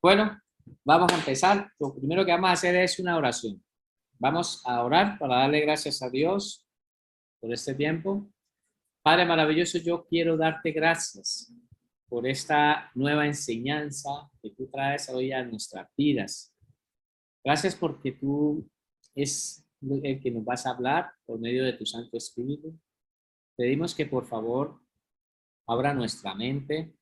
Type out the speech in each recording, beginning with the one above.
Bueno, vamos a empezar. Lo primero que vamos a hacer es una oración. Vamos a orar para darle gracias a Dios por este tiempo. Padre maravilloso, yo quiero darte gracias por esta nueva enseñanza que tú traes hoy a nuestras vidas. Gracias porque tú es el que nos vas a hablar por medio de tu Santo Espíritu. Pedimos que por favor abra nuestra mente,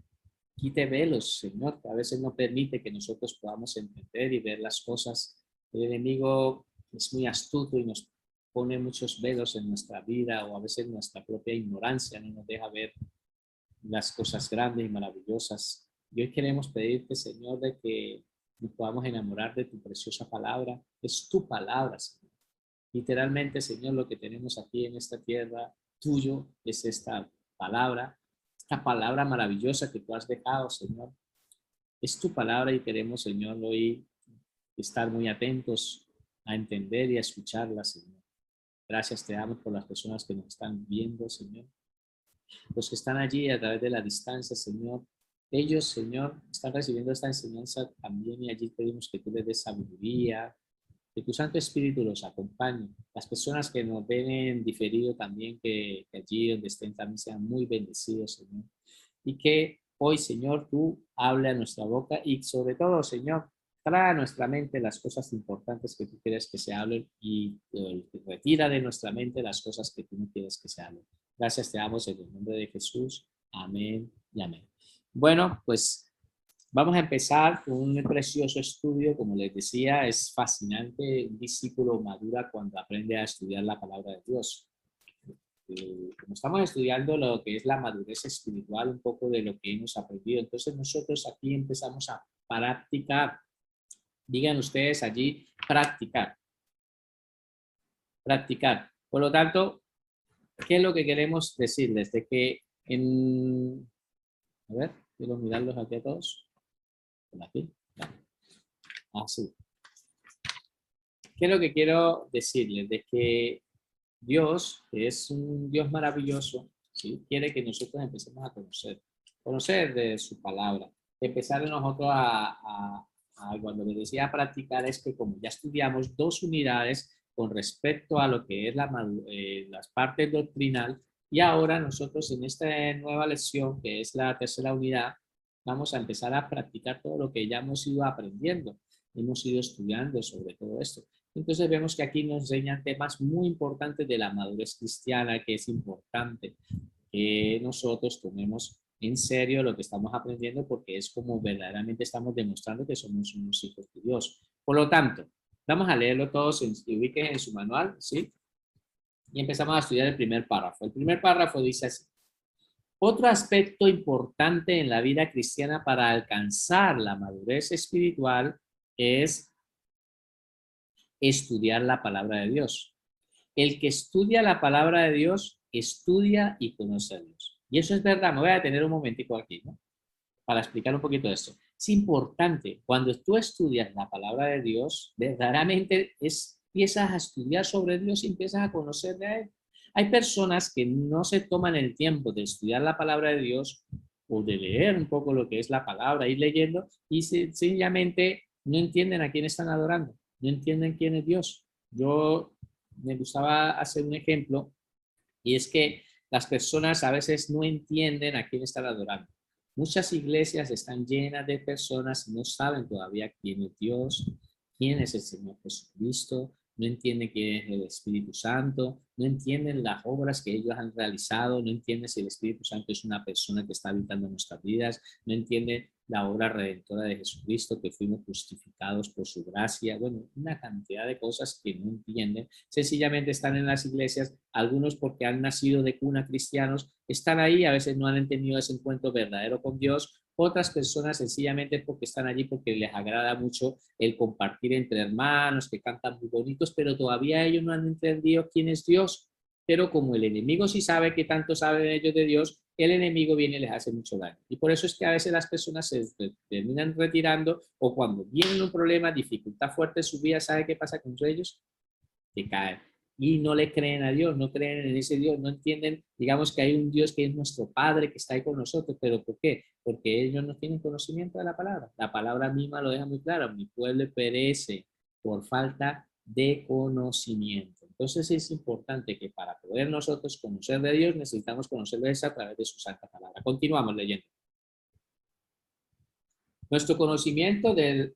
quite velos, Señor, que a veces no permite que nosotros podamos entender y ver las cosas. El enemigo es muy astuto y nos pone muchos velos en nuestra vida, o a veces nuestra propia ignorancia no nos deja ver las cosas grandes y maravillosas. Y hoy queremos pedirte, Señor, de que nos podamos enamorar de tu preciosa palabra. Es tu palabra, Señor. Literalmente, Señor, lo que tenemos aquí en esta tierra tuyo es esta palabra maravillosa que tú has dejado, Señor. Es tu palabra y queremos, Señor, hoy estar muy atentos a entender y a escucharla, Señor. Gracias te damos por las personas que nos están viendo, Señor. Los que están allí a través de la distancia, Señor. Ellos, Señor, están recibiendo esta enseñanza también y allí pedimos que tú les des sabiduría, que tu Santo Espíritu los acompañe. Las personas que nos ven en diferido también, que allí donde estén también sean muy bendecidos, Señor. Y que hoy, Señor, tú hable a nuestra boca y sobre todo, Señor, trae a nuestra mente las cosas importantes que tú quieres que se hablen y retira de nuestra mente las cosas que tú no quieres que se hablen. Gracias te damos en el nombre de Jesús. Amén y amén. Bueno, pues vamos a empezar con un precioso estudio. Como les decía, es fascinante. Un discípulo madura cuando aprende a estudiar la palabra de Dios. Como estamos estudiando lo que es la madurez espiritual, un poco de lo que hemos aprendido, entonces nosotros aquí empezamos a practicar. Digan ustedes allí, practicar. Practicar. Por lo tanto, ¿qué es lo que queremos decirles? De que a ver, quiero mirarlos aquí a todos. Por aquí. Así. ¿Qué es lo que quiero decirles? De que Dios, que es un Dios maravilloso, ¿sí? Quiere que nosotros empecemos a conocer de su palabra. Empezar nosotros cuando les decía practicar, es que como ya estudiamos 2 unidades con respecto a lo que es las partes doctrinal, y ahora nosotros en esta nueva lección, que es la 3.ª unidad, vamos a empezar a practicar todo lo que ya hemos ido aprendiendo, hemos ido estudiando sobre todo esto. Entonces vemos que aquí nos enseñan temas muy importantes de la madurez cristiana, que es importante que nosotros tomemos en serio lo que estamos aprendiendo, porque es como verdaderamente estamos demostrando que somos unos hijos de Dios. Por lo tanto, vamos a leerlo todos, ubiquen en su manual, ¿sí? Y empezamos a estudiar el primer párrafo. El primer párrafo dice así: otro aspecto importante en la vida cristiana para alcanzar la madurez espiritual es estudiar la palabra de Dios. El que estudia la palabra de Dios, estudia y conoce a Dios. Y eso es verdad. Me voy a detener un momentico aquí, ¿no? Para explicar un poquito de esto. Es importante, cuando tú estudias la palabra de Dios, verdaderamente empiezas a estudiar sobre Dios y empiezas a conocerle a Él. Hay personas que no se toman el tiempo de estudiar la palabra de Dios o de leer un poco lo que es la palabra, ir leyendo, y sencillamente no entienden a quién están adorando, no entienden quién es Dios. Yo me gustaba hacer un ejemplo, y es que las personas a veces no entienden a quién están adorando. Muchas iglesias están llenas de personas que no saben todavía quién es Dios, quién es el Señor Jesucristo, no entienden quién es el Espíritu Santo, no entienden las obras que ellos han realizado, no entienden si el Espíritu Santo es una persona que está habitando en nuestras vidas, no entienden la obra redentora de Jesucristo, que fuimos justificados por su gracia. Bueno, una cantidad de cosas que no entienden. Sencillamente están en las iglesias, algunos porque han nacido de cuna cristianos, están ahí, a veces no han tenido ese encuentro verdadero con Dios. Otras personas sencillamente porque están allí porque les agrada mucho el compartir entre hermanos, que cantan muy bonitos, pero todavía ellos no han entendido quién es Dios. Pero como el enemigo sí sabe que tanto saben ellos de Dios, el enemigo viene y les hace mucho daño. Y por eso es que a veces las personas se terminan retirando, o cuando viene un problema, dificultad fuerte en su vida, ¿sabe qué pasa con ellos? Que caen. y no le creen a Dios, no creen en ese Dios, no entienden, digamos que hay un Dios que es nuestro Padre, que está ahí con nosotros, pero ¿por qué? Porque ellos no tienen conocimiento de la palabra. La palabra misma lo deja muy claro, mi pueblo perece por falta de conocimiento. Entonces es importante que para poder nosotros conocer de Dios, necesitamos conocerlo a través de su santa palabra. Continuamos leyendo. Nuestro conocimiento del...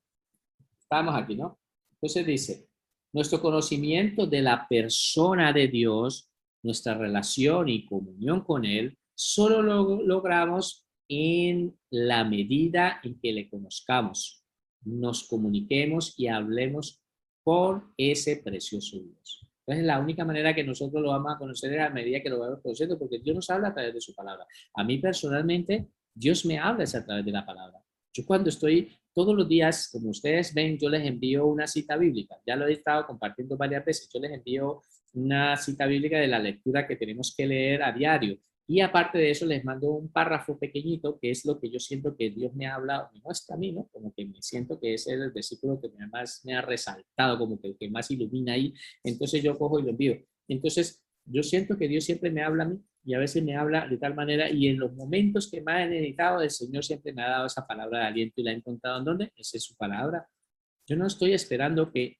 Estamos aquí, ¿no? Entonces dice, nuestro conocimiento de la persona de Dios, nuestra relación y comunión con Él, solo lo logramos en la medida en que le conozcamos, nos comuniquemos y hablemos por ese precioso Dios. Entonces, la única manera que nosotros lo vamos a conocer es a medida que lo vamos conociendo, porque Dios nos habla a través de su palabra. A mí personalmente, Dios me habla a través de la palabra. Yo cuando estoy todos los días, como ustedes ven, yo les envío una cita bíblica. Ya lo he estado compartiendo varias veces. Yo les envío una cita bíblica de la lectura que tenemos que leer a diario. Y aparte de eso, les mando un párrafo pequeñito, que es lo que yo siento que Dios me ha hablado, me muestra a mí, ¿no? Como que me siento que es el versículo que más me ha resaltado, como que el que más ilumina ahí. Entonces yo cojo y lo envío. Entonces, yo siento que Dios siempre me habla a mí y a veces me habla de tal manera y en los momentos que más he necesitado, el Señor siempre me ha dado esa palabra de aliento y la he encontrado en dónde, esa es su palabra. Yo no estoy esperando que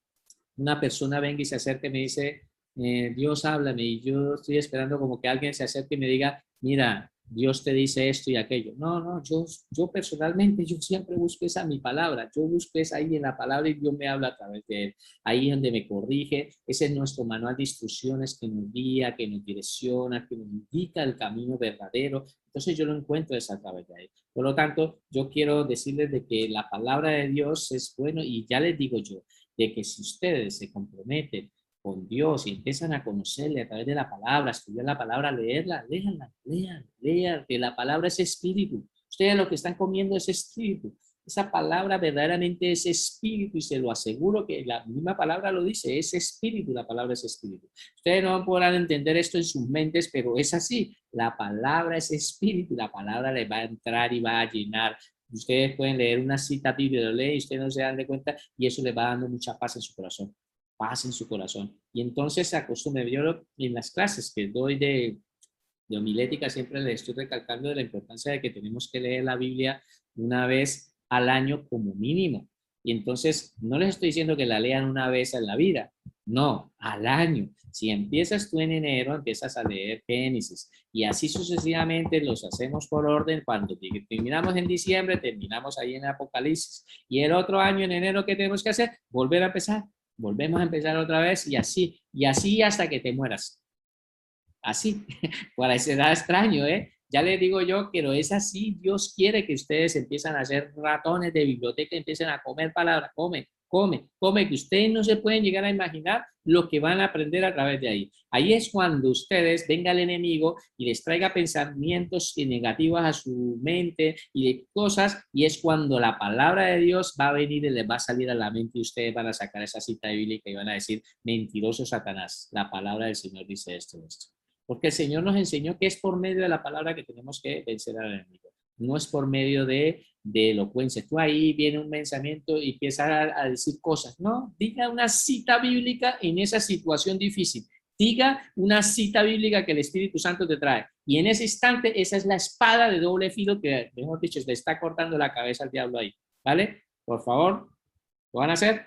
una persona venga y se acerque y me dice, Dios háblame, y yo estoy esperando como que alguien se acerque y me diga, mira, Dios te dice esto y aquello. No, no, yo personalmente, yo siempre busco esa mi palabra, yo busco esa ahí en la palabra y Dios me habla a través de él. Ahí es donde me corrige, ese es nuestro manual de instrucciones que nos guía, que nos direcciona, que nos indica el camino verdadero. Entonces yo lo encuentro a través de ahí. Por lo tanto, yo quiero decirles de que la palabra de Dios es bueno y ya les digo yo, de que si ustedes se comprometen con Dios y empiezan a conocerle a través de la palabra, estudiar la palabra, leerla, léanla, lean, que la palabra es espíritu. Ustedes lo que están comiendo es espíritu. Esa palabra verdaderamente es espíritu y se lo aseguro que la misma palabra lo dice, es espíritu, la palabra es espíritu. Ustedes no podrán entender esto en sus mentes, pero es así. La palabra es espíritu, la palabra les va a entrar y va a llenar. Ustedes pueden leer una cita bíblica, lo leen y ustedes no se dan de cuenta y eso les va dando mucha paz en su corazón, paz en su corazón. Y entonces se acostumbra, yo en las clases que doy de homilética siempre les estoy recalcando de la importancia de que tenemos que leer la Biblia una vez al año como mínimo. Y entonces no les estoy diciendo que la lean una vez en la vida, no, al año. Si empiezas tú en enero, empiezas a leer Génesis y así sucesivamente los hacemos por orden. Cuando terminamos en diciembre, terminamos ahí en Apocalipsis. Y el otro año en enero, ¿qué tenemos que hacer? Volver a empezar. Volvemos a empezar otra vez y así hasta que te mueras. Así, parecerá extraño, ¿eh? Ya les digo yo, pero es así, Dios quiere que ustedes empiecen a ser ratones de biblioteca, empiecen a comer palabras, come, que ustedes no se pueden llegar a imaginar lo que van a aprender a través de ahí. Ahí es cuando ustedes venga el enemigo y les traiga pensamientos negativos a su mente y de cosas, y es cuando la palabra de Dios va a venir y les va a salir a la mente y ustedes van a sacar esa cita bíblica y van a decir, mentiroso Satanás, la palabra del Señor dice esto. Porque el Señor nos enseñó que es por medio de la palabra que tenemos que vencer al enemigo. No es por medio de elocuencia. Tú ahí viene un pensamiento y empiezas a decir cosas. No, diga una cita bíblica en esa situación difícil. Diga una cita bíblica que el Espíritu Santo te trae. Y en ese instante, esa es la espada de doble filo que, mejor dicho, le está cortando la cabeza al diablo ahí. ¿Vale? Por favor, ¿lo van a hacer?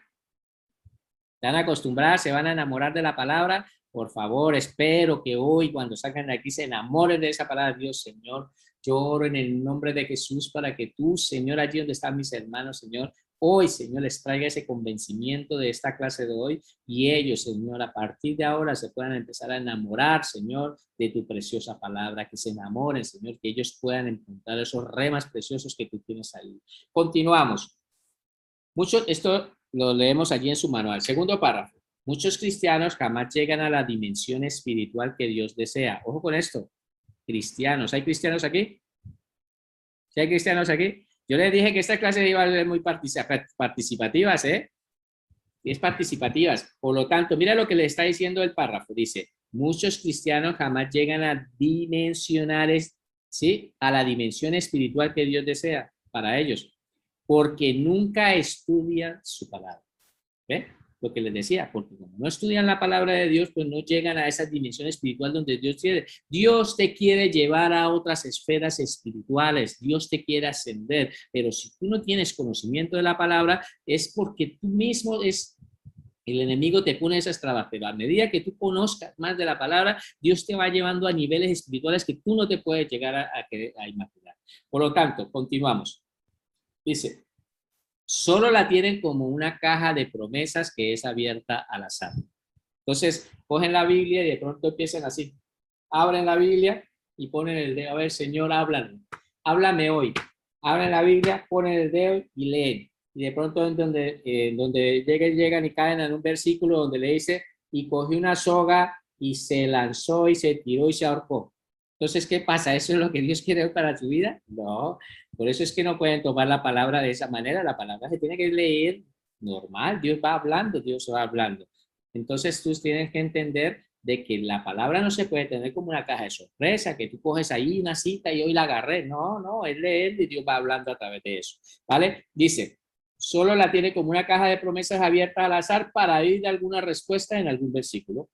Se van a acostumbrar, se van a enamorar de la palabra. Por favor, espero que hoy cuando salgan de aquí se enamoren de esa palabra. Dios, Señor, yo oro en el nombre de Jesús para que tú, Señor, allí donde están mis hermanos, Señor, hoy, Señor, les traiga ese convencimiento de esta clase de hoy y ellos, Señor, a partir de ahora se puedan empezar a enamorar, Señor, de tu preciosa palabra, que se enamoren, Señor, que ellos puedan encontrar esos remas preciosos que tú tienes ahí. Continuamos. Esto lo leemos allí en su manual. Segundo párrafo. Muchos cristianos jamás llegan a la dimensión espiritual que Dios desea. Ojo con esto. Cristianos. ¿Hay cristianos aquí? ¿Sí hay cristianos aquí? Yo les dije que esta clase iba a ser muy participativas, ¿eh? Y es participativas. Por lo tanto, mira lo que le está diciendo el párrafo. Dice, muchos cristianos jamás llegan a dimensionar, ¿sí? A la dimensión espiritual que Dios desea para ellos, porque nunca estudian su palabra. ¿Ve? lo que les decía, porque como no estudian la palabra de Dios, pues no llegan a esa dimensión espiritual donde Dios quiere. Dios te quiere llevar a otras esferas espirituales, Dios te quiere ascender, pero si tú no tienes conocimiento de la palabra, es porque tú mismo el enemigo te pone esas trabas, pero a medida que tú conozcas más de la palabra, Dios te va llevando a niveles espirituales que tú no te puedes llegar a imaginar. Por lo tanto, continuamos. Dice, solo la tienen como una caja de promesas que es abierta al azar. Entonces, cogen la Biblia y de pronto empiezan así. Abren la Biblia y ponen el dedo. A ver, Señor, háblame. Háblame hoy. Abren la Biblia, ponen el dedo y leen. Y de pronto en donde llegan y caen en un versículo donde le dice, y cogió una soga y se lanzó y se tiró y se ahorcó. Entonces, ¿qué pasa? ¿Eso es lo que Dios quiere para tu vida? No. Por eso es que no pueden tomar la palabra de esa manera. La palabra se tiene que leer normal. Dios va hablando, Dios va hablando. Entonces, tú tienes que entender de que la palabra no se puede tener como una caja de sorpresa, que tú coges ahí una cita y hoy la agarré. No, no, es leer y Dios va hablando a través de eso. ¿Vale? Dice, solo la tiene como una caja de promesas abierta al azar para ir de alguna respuesta en algún versículo,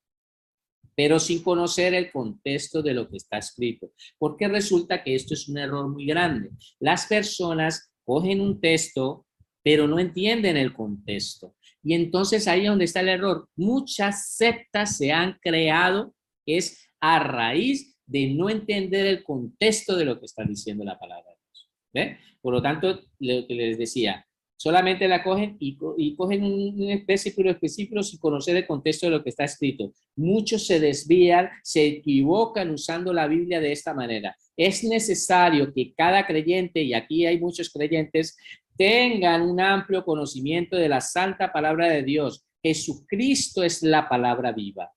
pero sin conocer el contexto de lo que está escrito. Porque resulta que esto es un error muy grande. Las personas cogen un texto, pero no entienden el contexto. Y entonces ahí es donde está el error. Muchas sectas se han creado, es a raíz de no entender el contexto de lo que está diciendo la palabra de Dios. ¿Ve? Por lo tanto, lo que les decía, solamente la cogen y cogen un versículo específico sin conocer el contexto de lo que está escrito. Muchos se desvían, se equivocan usando la Biblia de esta manera. Es necesario que cada creyente, y aquí hay muchos creyentes, tengan un amplio conocimiento de la santa palabra de Dios. Jesucristo es la palabra viva,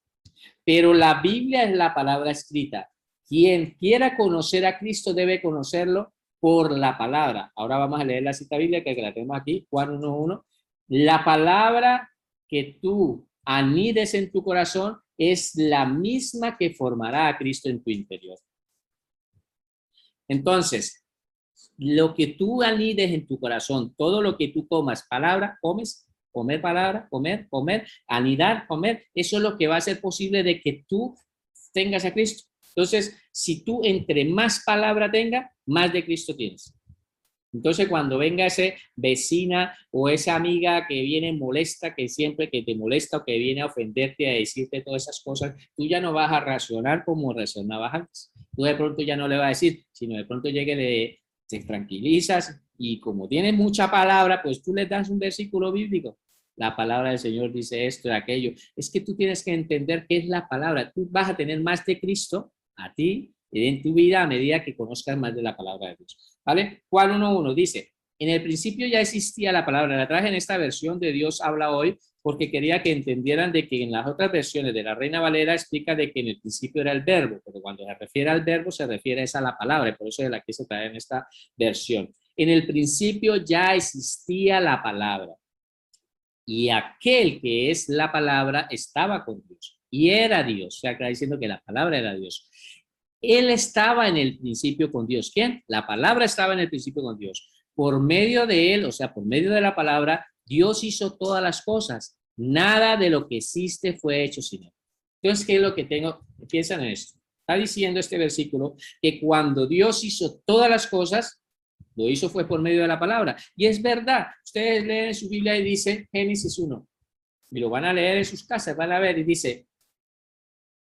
pero la Biblia es la palabra escrita. Quien quiera conocer a Cristo debe conocerlo por la palabra. Ahora vamos a leer la cita bíblica que la tenemos aquí, Juan 1:1. La palabra que tú anides en tu corazón es la misma que formará a Cristo en tu interior. Entonces, lo que tú anides en tu corazón, todo lo que tú comas, palabra, comes, comer palabra, comer, anidar, comer, eso es lo que va a hacer posible de que tú tengas a Cristo. Entonces, si tú entre más palabra tengas, más de Cristo tienes. Entonces, cuando venga ese vecina o esa amiga que viene molesta, que siempre que te molesta o que viene a ofenderte, a decirte todas esas cosas, tú ya no vas a reaccionar como reaccionabas antes. Tú de pronto ya no le vas a decir, sino de pronto llegue, te tranquilizas y como tienes mucha palabra, pues tú le das un versículo bíblico. La palabra del Señor dice esto y aquello. Es que tú tienes que entender qué es la palabra. Tú vas a tener más de Cristo a ti en tu vida a medida que conozcas más de la palabra de Dios. ¿Vale? Juan 1:1 dice, en el principio ya existía la palabra. La traje en esta versión de Dios habla hoy porque quería que entendieran de que en las otras versiones de la Reina Valera explica de que en el principio era el verbo, pero cuando se refiere al verbo se refiere a la palabra, y por eso es la que se trae en esta versión. En el principio ya existía la palabra y aquel que es la palabra estaba con Dios y era Dios, o sea, está diciendo que la palabra era Dios. Él estaba en el principio con Dios. ¿Quién? La palabra estaba en el principio con Dios. Por medio de él, o sea, por medio de la palabra, Dios hizo todas las cosas. Nada de lo que existe fue hecho sin él. Entonces, ¿qué es lo que tengo? Piensan en esto. Está diciendo este versículo que cuando Dios hizo todas las cosas, lo hizo fue por medio de la palabra. Y es verdad. Ustedes leen su Biblia y dice Génesis 1. Y lo van a leer en sus casas, van a ver y dice,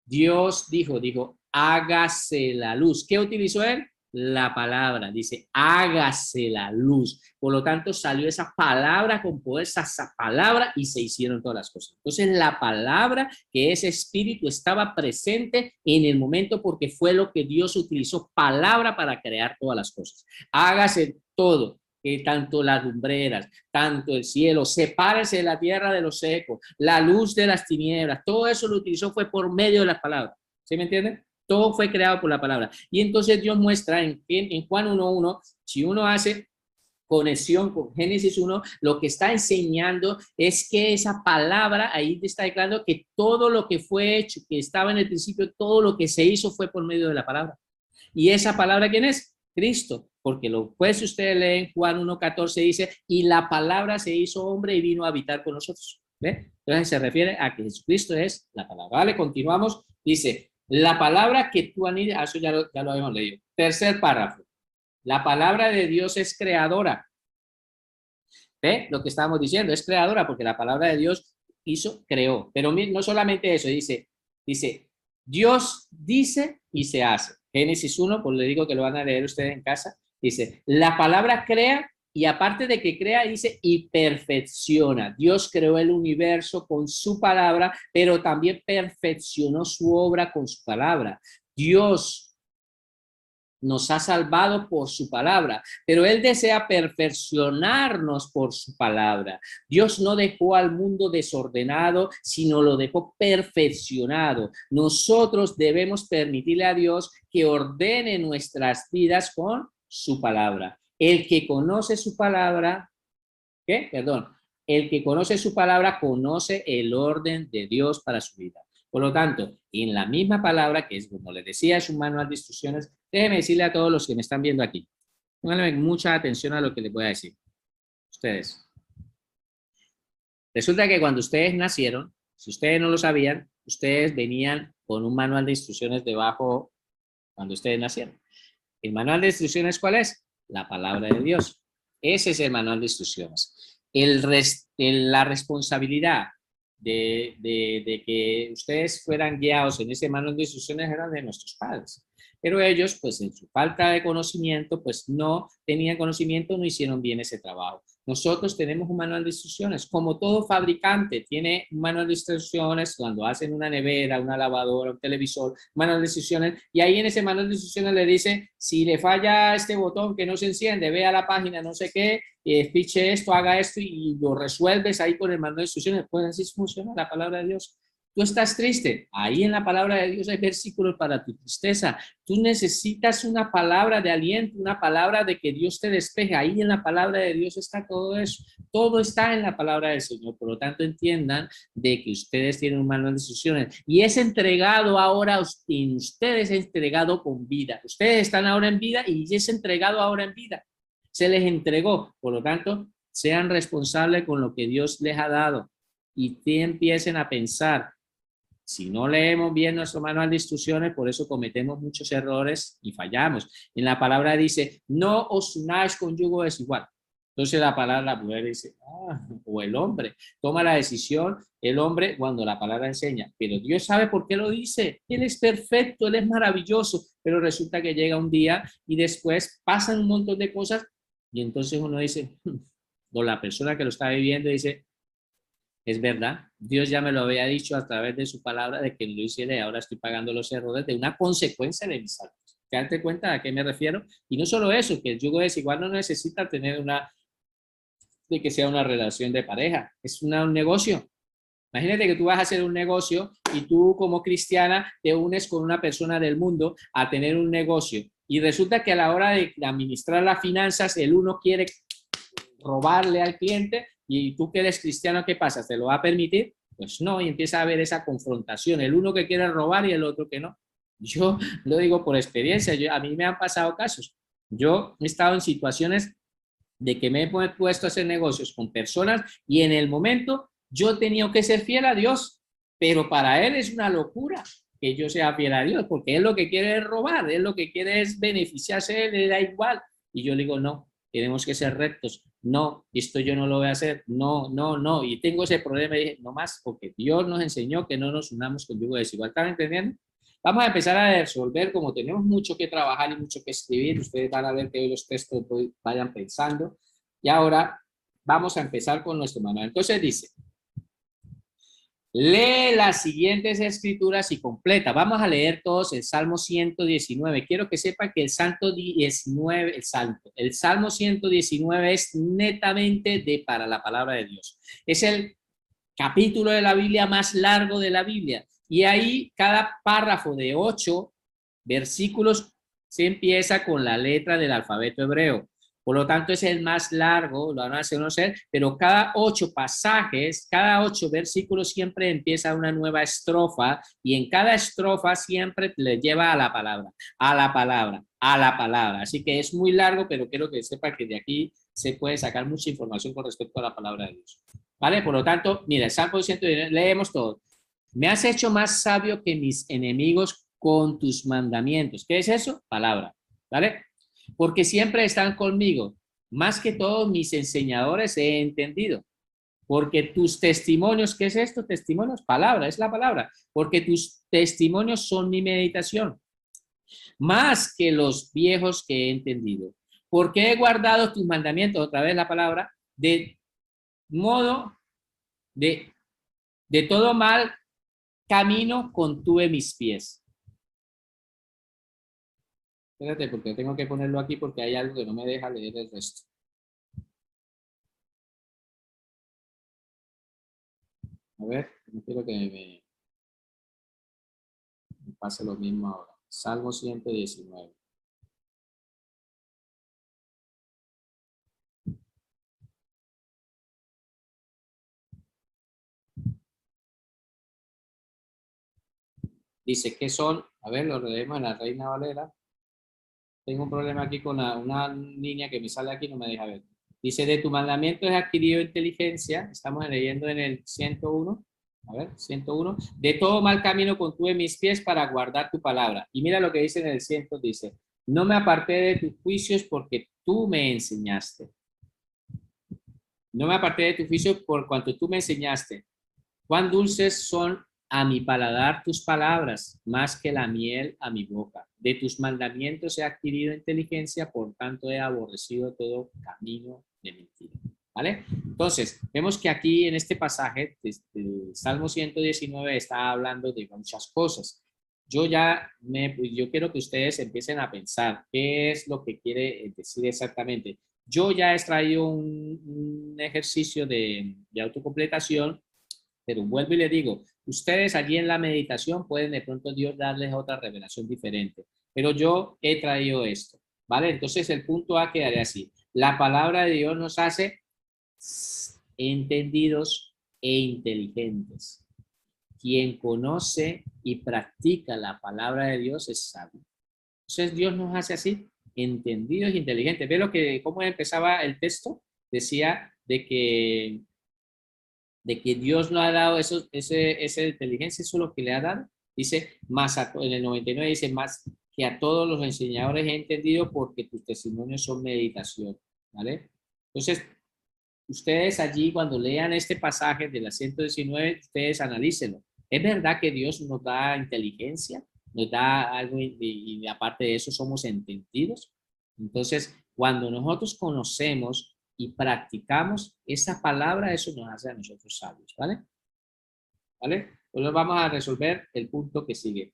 Dios dijo, hágase la luz. ¿Qué utilizó él? La palabra. Dice, hágase la luz. Por lo tanto, salió esa palabra con poder, esa palabra, y se hicieron todas las cosas. Entonces, la palabra, que es espíritu, estaba presente en el momento porque fue lo que Dios utilizó, palabra para crear todas las cosas. Hágase todo. Tanto las lumbreras, tanto el cielo, sepárese la tierra de lo seco, la luz de las tinieblas, todo eso lo utilizó fue por medio de las palabras. ¿Sí me entienden? Todo fue creado por la palabra. Y entonces Dios muestra en Juan 1:1, si uno hace conexión con Génesis 1, lo que está enseñando es que esa palabra, ahí te está declarando que todo lo que fue hecho, que estaba en el principio, todo lo que se hizo fue por medio de la palabra. ¿Y esa palabra quién es? Cristo, porque lo pues ustedes leen Juan 1:14 dice, y la palabra se hizo hombre y vino a habitar con nosotros. ¿Ve? Entonces se refiere a que Jesucristo es la palabra. Vale, continuamos. Dice, la palabra que tú anidas, eso ya lo habíamos leído. Tercer párrafo. La palabra de Dios es creadora. ¿Ve? Lo que estábamos diciendo, es creadora porque la palabra de Dios creó. Pero no solamente eso, dice, Dios dice y se hace. Génesis 1, pues le digo que lo van a leer ustedes en casa. Dice, la palabra crea y aparte de que crea, dice, y perfecciona. Dios creó el universo con su palabra, pero también perfeccionó su obra con su palabra. Dios nos ha salvado por su palabra, pero Él desea perfeccionarnos por su palabra. Dios no dejó al mundo desordenado, sino lo dejó perfeccionado. Nosotros debemos permitirle a Dios que ordene nuestras vidas con su palabra. El que conoce su palabra, ¿qué? Perdón. El que conoce su palabra conoce el orden de Dios para su vida. Por lo tanto, en la misma palabra, que es como les decía, es un manual de instrucciones, déjenme decirle a todos los que me están viendo aquí, pónganle mucha atención a lo que les voy a decir. Ustedes. Resulta que cuando ustedes nacieron, si ustedes no lo sabían, ustedes venían con un manual de instrucciones debajo cuando ustedes nacieron. ¿El manual de instrucciones cuál es? La palabra de Dios. Ese es el manual de instrucciones. La responsabilidad de que ustedes fueran guiados en ese manual de instrucciones eran de nuestros padres. Pero ellos, pues en su falta de conocimiento, pues no tenían conocimiento, no hicieron bien ese trabajo. Nosotros tenemos un manual de instrucciones. Como todo fabricante tiene un manual de instrucciones cuando hacen una nevera, una lavadora, un televisor, un manual de instrucciones, y ahí en ese manual de instrucciones le dice, si le falla este botón que no se enciende, ve a la página no sé qué, fiche esto, haga esto y lo resuelves ahí con el manual de instrucciones. Pues así funciona la palabra de Dios. Tú estás triste, ahí en la palabra de Dios hay versículos para tu tristeza. Tú necesitas una palabra de aliento, una palabra de que Dios te despeje. Ahí en la palabra de Dios está todo eso. Todo está en la palabra del Señor. Por lo tanto, entiendan de que ustedes tienen un manual de instrucciones y es entregado ahora en ustedes, es entregado con vida. Ustedes están ahora en vida y es entregado ahora en vida. Se les entregó. Por lo tanto, sean responsables con lo que Dios les ha dado y empiecen a pensar. Si no leemos bien nuestro manual de instrucciones, por eso cometemos muchos errores y fallamos. En la palabra dice, no os unáis con yugo desigual. Entonces la palabra, la mujer dice, o el hombre, toma la decisión, el hombre cuando la palabra enseña. Pero Dios sabe por qué lo dice. Él es perfecto, Él es maravilloso. Pero resulta que llega un día y después pasan un montón de cosas y entonces uno dice, o la persona que lo está viviendo dice, es verdad, Dios ya me lo había dicho a través de su palabra de que lo hiciera y ahora estoy pagando los errores de una consecuencia de mis actos. ¿Te das cuenta a qué me refiero? Y no solo eso, que el yugo desigual no necesita tener de que sea una relación de pareja, es un negocio. Imagínate que tú vas a hacer un negocio y tú como cristiana te unes con una persona del mundo a tener un negocio y resulta que a la hora de administrar las finanzas el uno quiere robarle al cliente y tú que eres cristiano, ¿qué pasa? ¿Te lo va a permitir? Pues no, y empieza a haber esa confrontación, el uno que quiere robar y el otro que no. Yo lo digo por experiencia, a mí me han pasado casos. Yo he estado en situaciones de que me he puesto a hacer negocios con personas y en el momento yo he tenido que ser fiel a Dios, pero para él es una locura que yo sea fiel a Dios, porque él lo que quiere es robar, él lo que quiere es beneficiarse, él le da igual. Y yo le digo, no, tenemos que ser rectos, no, esto yo no lo voy a hacer, no, no, no, y tengo ese problema y dije, no más, porque Dios nos enseñó que no nos unamos con yugo desigual. ¿Están entendiendo? Vamos a empezar a resolver, como tenemos mucho que trabajar y mucho que escribir, ustedes van a ver que hoy los textos vayan pensando, y ahora vamos a empezar con nuestro manual. Entonces dice, lee las siguientes escrituras y completa. Vamos a leer todos el Salmo 119. Quiero que sepan que el Salmo 119 es netamente para la palabra de Dios. Es el capítulo de la Biblia más largo de la Biblia. Y ahí cada párrafo de 8 versículos se empieza con la letra del alfabeto hebreo. Por lo tanto, es el más largo, lo van a hacer conocer, pero cada 8 pasajes, cada 8 versículos siempre empieza una nueva estrofa y en cada estrofa siempre le lleva a la palabra, a la palabra, a la palabra. Así que es muy largo, pero quiero que sepa que de aquí se puede sacar mucha información con respecto a la palabra de Dios. ¿Vale? Por lo tanto, mira, el Salmo 119, leemos todo. Me has hecho más sabio que mis enemigos con tus mandamientos. ¿Qué es eso? Palabra. ¿Vale? Porque siempre están conmigo. Más que todos mis enseñadores he entendido. Porque tus testimonios, ¿qué es esto? Testimonios, palabra, es la palabra. Porque tus testimonios son mi meditación. Más que los viejos que he entendido. Porque he guardado tus mandamientos, otra vez la palabra, de modo de todo mal camino contuve mis pies. Espérate, porque tengo que ponerlo aquí porque hay algo que no me deja leer el resto. A ver, no quiero que me pase lo mismo ahora. Salmo 119. Dice, ¿qué son? A ver, lo leemos en la Reina Valera. Tengo un problema aquí con una niña que me sale aquí y no me deja ver. Dice, de tu mandamiento he adquirido inteligencia. Estamos leyendo en el 101. A ver, 101. De todo mal camino contuve mis pies para guardar tu palabra. Y mira lo que dice en el 100. Dice, no me aparté de tus juicios porque tú me enseñaste. No me aparté de tus juicios por cuanto tú me enseñaste. Cuán dulces son a mi paladar tus palabras, más que la miel a mi boca. De tus mandamientos he adquirido inteligencia, por tanto he aborrecido todo camino de mentira. ¿Vale? Entonces, vemos que aquí en este pasaje, el Salmo 119 está hablando de muchas cosas. Yo quiero que ustedes empiecen a pensar qué es lo que quiere decir exactamente. Yo ya he extraído un ejercicio de autocompletación, pero vuelvo y le digo, ustedes allí en la meditación pueden de pronto Dios darles otra revelación diferente, pero yo he traído esto, ¿vale? Entonces el punto A quedaría así. La palabra de Dios nos hace entendidos e inteligentes. Quien conoce y practica la palabra de Dios es sabio. Entonces Dios nos hace así, entendidos e inteligentes. ¿Ve cómo empezaba el texto? Decía de que Dios nos ha dado esa inteligencia, eso es lo que le ha dado. Dice, en el 99 dice, más que a todos los enseñadores he entendido porque tus testimonios son meditación, ¿vale? Entonces, ustedes allí cuando lean este pasaje de la 119, ustedes analícenlo. ¿Es verdad que Dios nos da inteligencia? ¿Nos da algo y aparte de eso somos entendidos? Entonces, cuando nosotros conocemos y practicamos esa palabra, eso nos hace a nosotros sabios, ¿vale? ¿Vale? Pues vamos a resolver el punto que sigue.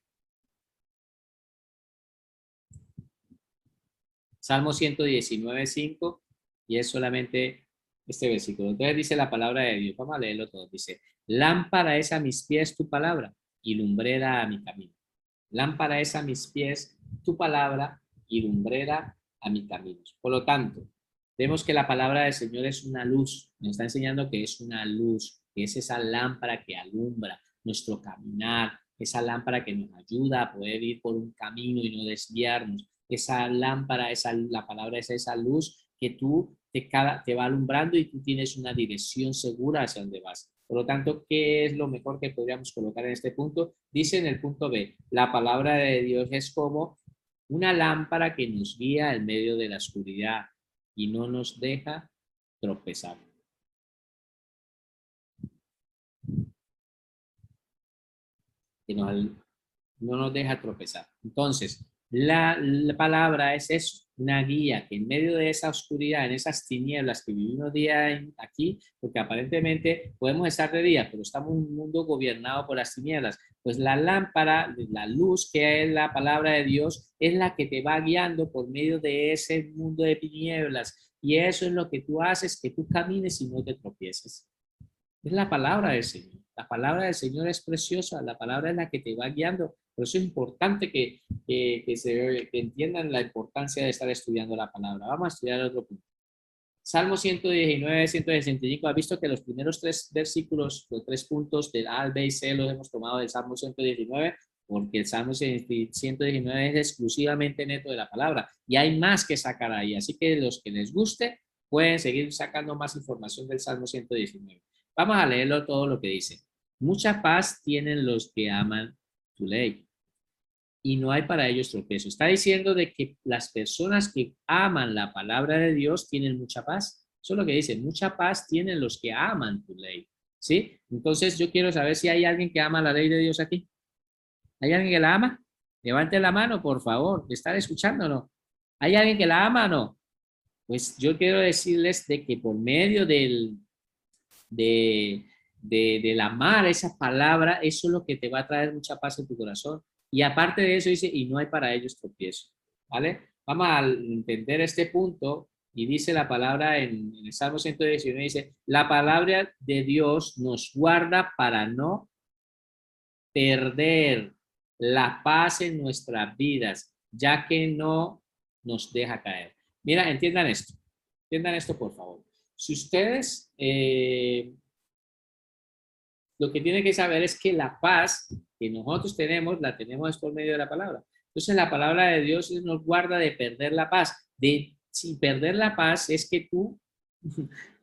Salmo 119:5, y es solamente este versículo. Entonces dice la palabra de Dios. Vamos a leerlo todo. Dice, lámpara es a mis pies tu palabra y lumbrera a mi camino. Lámpara es a mis pies tu palabra y lumbrera a mi camino. Por lo tanto, vemos que la palabra del Señor es una luz. Nos está enseñando que es una luz, que es esa lámpara que alumbra nuestro caminar, esa lámpara que nos ayuda a poder ir por un camino y no desviarnos. Esa lámpara, la palabra es esa luz que tú te va alumbrando y tú tienes una dirección segura hacia donde vas. Por lo tanto, ¿qué es lo mejor que podríamos colocar en este punto? Dice en el punto B, la palabra de Dios es como una lámpara que nos guía en medio de la oscuridad y no nos deja tropezar. Que no nos deja tropezar. Entonces, la palabra es eso, una guía que en medio de esa oscuridad, en esas tinieblas que vivimos día aquí, porque aparentemente podemos estar de día, pero estamos en un mundo gobernado por las tinieblas, pues la lámpara, la luz que es la palabra de Dios, es la que te va guiando por medio de ese mundo de tinieblas, y eso es lo que tú haces, que tú camines y no te tropieces. Es la palabra del Señor. La palabra del Señor es preciosa, la palabra es la que te va guiando. Por eso es importante que entiendan la importancia de estar estudiando la palabra. Vamos a estudiar otro punto. Salmo 119, 165. ¿Has visto que los primeros tres versículos, los 3 puntos del A, B y C los hemos tomado del Salmo 119? Porque el Salmo 119 es exclusivamente neto de la palabra. Y hay más que sacar ahí. Así que los que les guste, pueden seguir sacando más información del Salmo 119. Vamos a leerlo todo lo que dice. Mucha paz tienen los que aman tu ley y no hay para ellos tropiezo. Está diciendo de que las personas que aman la palabra de Dios tienen mucha paz. Eso es lo que dice, mucha paz tienen los que aman tu ley. ¿Sí? Entonces yo quiero saber si hay alguien que ama la ley de Dios aquí. ¿Hay alguien que la ama? Levante la mano, por favor. ¿Están escuchando o no? ¿Hay alguien que la ama o no? Pues yo quiero decirles de que por medio del amar esa palabra, eso es lo que te va a traer mucha paz en tu corazón. Y aparte de eso dice, y no hay para ellos tropiezo. ¿Vale? Vamos a entender este punto y dice la palabra en el Salmo 119, dice, la palabra de Dios nos guarda para no perder la paz en nuestras vidas, ya que no nos deja caer. Mira, entiendan esto por favor. Si ustedes, lo que tienen que saber es que la paz que nosotros tenemos, la tenemos por medio de la palabra. Entonces la palabra de Dios nos guarda de perder la paz. Si perder la paz es que tú,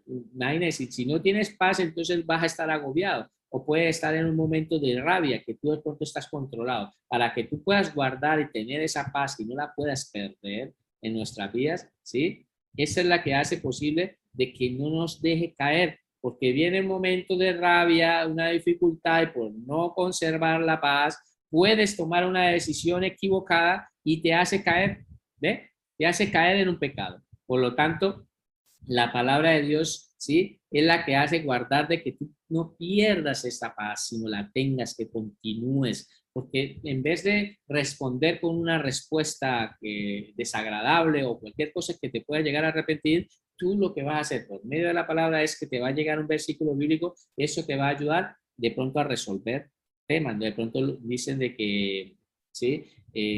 imagínense, si no tienes paz, entonces vas a estar agobiado o puedes estar en un momento de rabia que tú de pronto estás controlado. Para que tú puedas guardar y tener esa paz y no la puedas perder en nuestras vidas, ¿sí? Esa es la que hace posible de que no nos deje caer, porque viene un momento de rabia, una dificultad y por no conservar la paz, puedes tomar una decisión equivocada y te hace caer, ¿ve? Te hace caer en un pecado. Por lo tanto, la palabra de Dios, ¿sí? Es la que hace guardar de que tú no pierdas esta paz, sino la tengas, que continúes. Porque en vez de responder con una respuesta desagradable o cualquier cosa que te pueda llegar a arrepentir, tú lo que vas a hacer por medio de la palabra es que te va a llegar un versículo bíblico, eso te va a ayudar de pronto a resolver temas. De pronto dicen de que, ¿sí?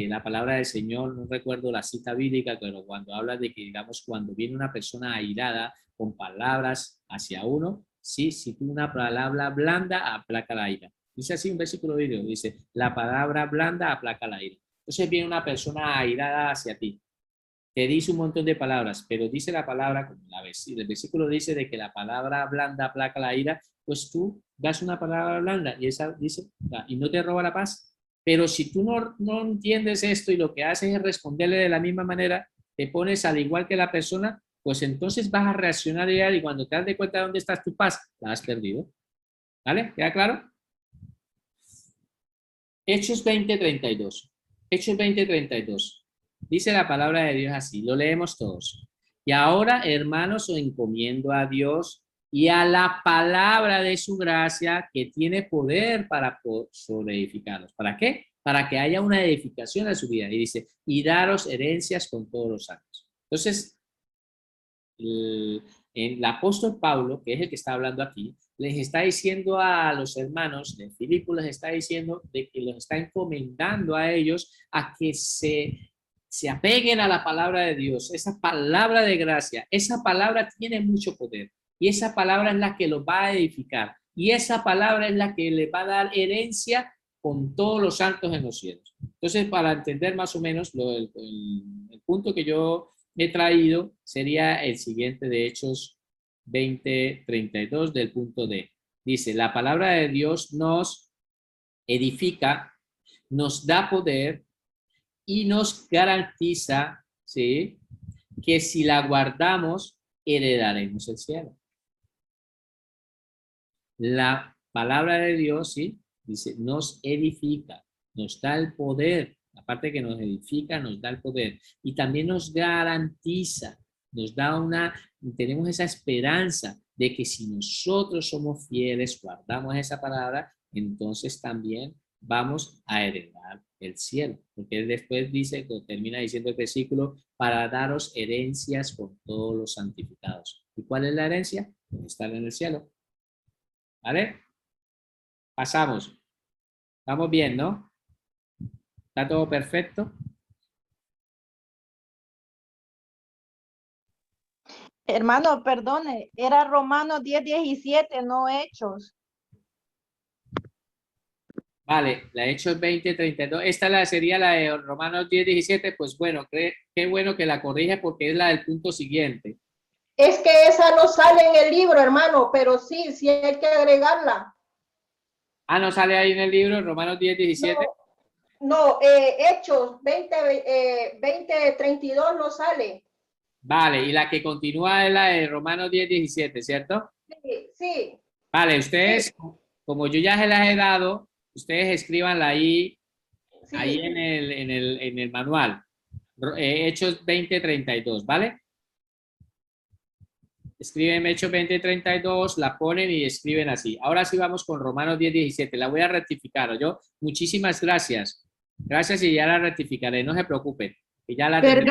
La palabra del Señor, no recuerdo la cita bíblica, pero cuando habla de que, digamos, cuando viene una persona airada con palabras hacia uno, sí, si tú una palabra blanda, aplaca la ira. Dice así un versículo bíblico, dice, la palabra blanda aplaca la ira. Entonces viene una persona airada hacia ti, te dice un montón de palabras, pero dice la palabra, como el versículo dice de que la palabra blanda aplaca la ira, pues tú das una palabra blanda y esa dice, y no te roba la paz. Pero si tú no entiendes esto y lo que haces es responderle de la misma manera, te pones al igual que la persona, pues entonces vas a reaccionar y cuando te das de cuenta de dónde estás tu paz, la has perdido. ¿Vale? ¿Queda claro? Hechos 20:32. Hechos 20:32. Dice la palabra de Dios así, lo leemos todos. Y ahora, hermanos, os encomiendo a Dios y a la palabra de su gracia que tiene poder para sobreedificarlos. ¿Para qué? Para que haya una edificación a su vida. Y dice, y daros herencias con todos los santos. Entonces, el apóstol Pablo, que es el que está hablando aquí, les está diciendo a los hermanos de Filipo, les está diciendo de que los está encomendando a ellos a que se apeguen a la palabra de Dios, esa palabra de gracia. Esa palabra tiene mucho poder y esa palabra es la que los va a edificar y esa palabra es la que les va a dar herencia con todos los santos en los cielos. Entonces, para entender más o menos el punto que yo he traído sería el siguiente de Hechos 20:32 del punto D. Dice, la palabra de Dios nos edifica, nos da poder y nos garantiza, ¿sí?, que si la guardamos, heredaremos el cielo. La palabra de Dios, ¿sí?, dice, nos edifica, nos da el poder. Aparte que nos edifica, nos da el poder y también nos garantiza, nos da tenemos esa esperanza de que si nosotros somos fieles, guardamos esa palabra, entonces también vamos a heredar el cielo. Porque él después dice, termina diciendo el versículo, para daros herencias con todos los santificados. ¿Y cuál es la herencia? Estar en el cielo. ¿Vale? Pasamos. Estamos bien, ¿no? ¿Está todo perfecto? Hermano, perdone, era Romanos 10:17, no Hechos. Vale, la Hechos 20:32. Esta sería la de Romanos 10:17. Pues bueno, qué bueno que la corrige porque es la del punto siguiente. Es que esa no sale en el libro, hermano, pero sí, sí hay que agregarla. Ah, no sale ahí en el libro, Romanos 10, 17. No, Hechos 20:32 no sale. Vale, y la que continúa es la de Romanos 10, 17, ¿cierto? Sí, sí, Vale, sí, ustedes, como yo ya se las he dado, ustedes escríbanla ahí sí. en el manual. Hechos 20, 32, ¿vale? Escriben Hechos 20, 32, la ponen y escriben así. Ahora sí vamos con Romanos 10, 17. La voy a rectificar. Yo, muchísimas gracias. Gracias y ya la rectificaré. No se preocupen, que ya la tendré.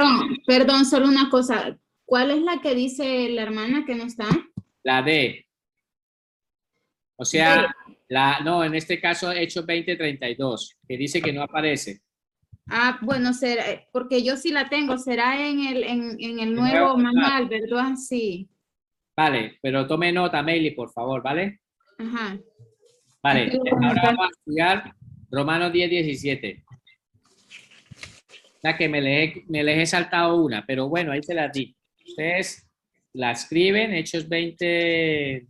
Perdón, solo una cosa. ¿Cuál es la que dice la hermana que no está? La D. O D. sea, no, en este caso Hechos 20, 32, que dice que no aparece. Ah, bueno, será, porque yo sí la tengo, será en el De nuevo, nuevo manual, ¿verdad? Sí. vale, pero tome nota, Meili, por favor, ¿vale? Ajá. Aquí Vale, lo voy a ahora anotar. vamos a estudiar Romanos 10, 17. La que me les he saltado una, pero bueno, ahí se las di. Ustedes la escriben, Hechos 20,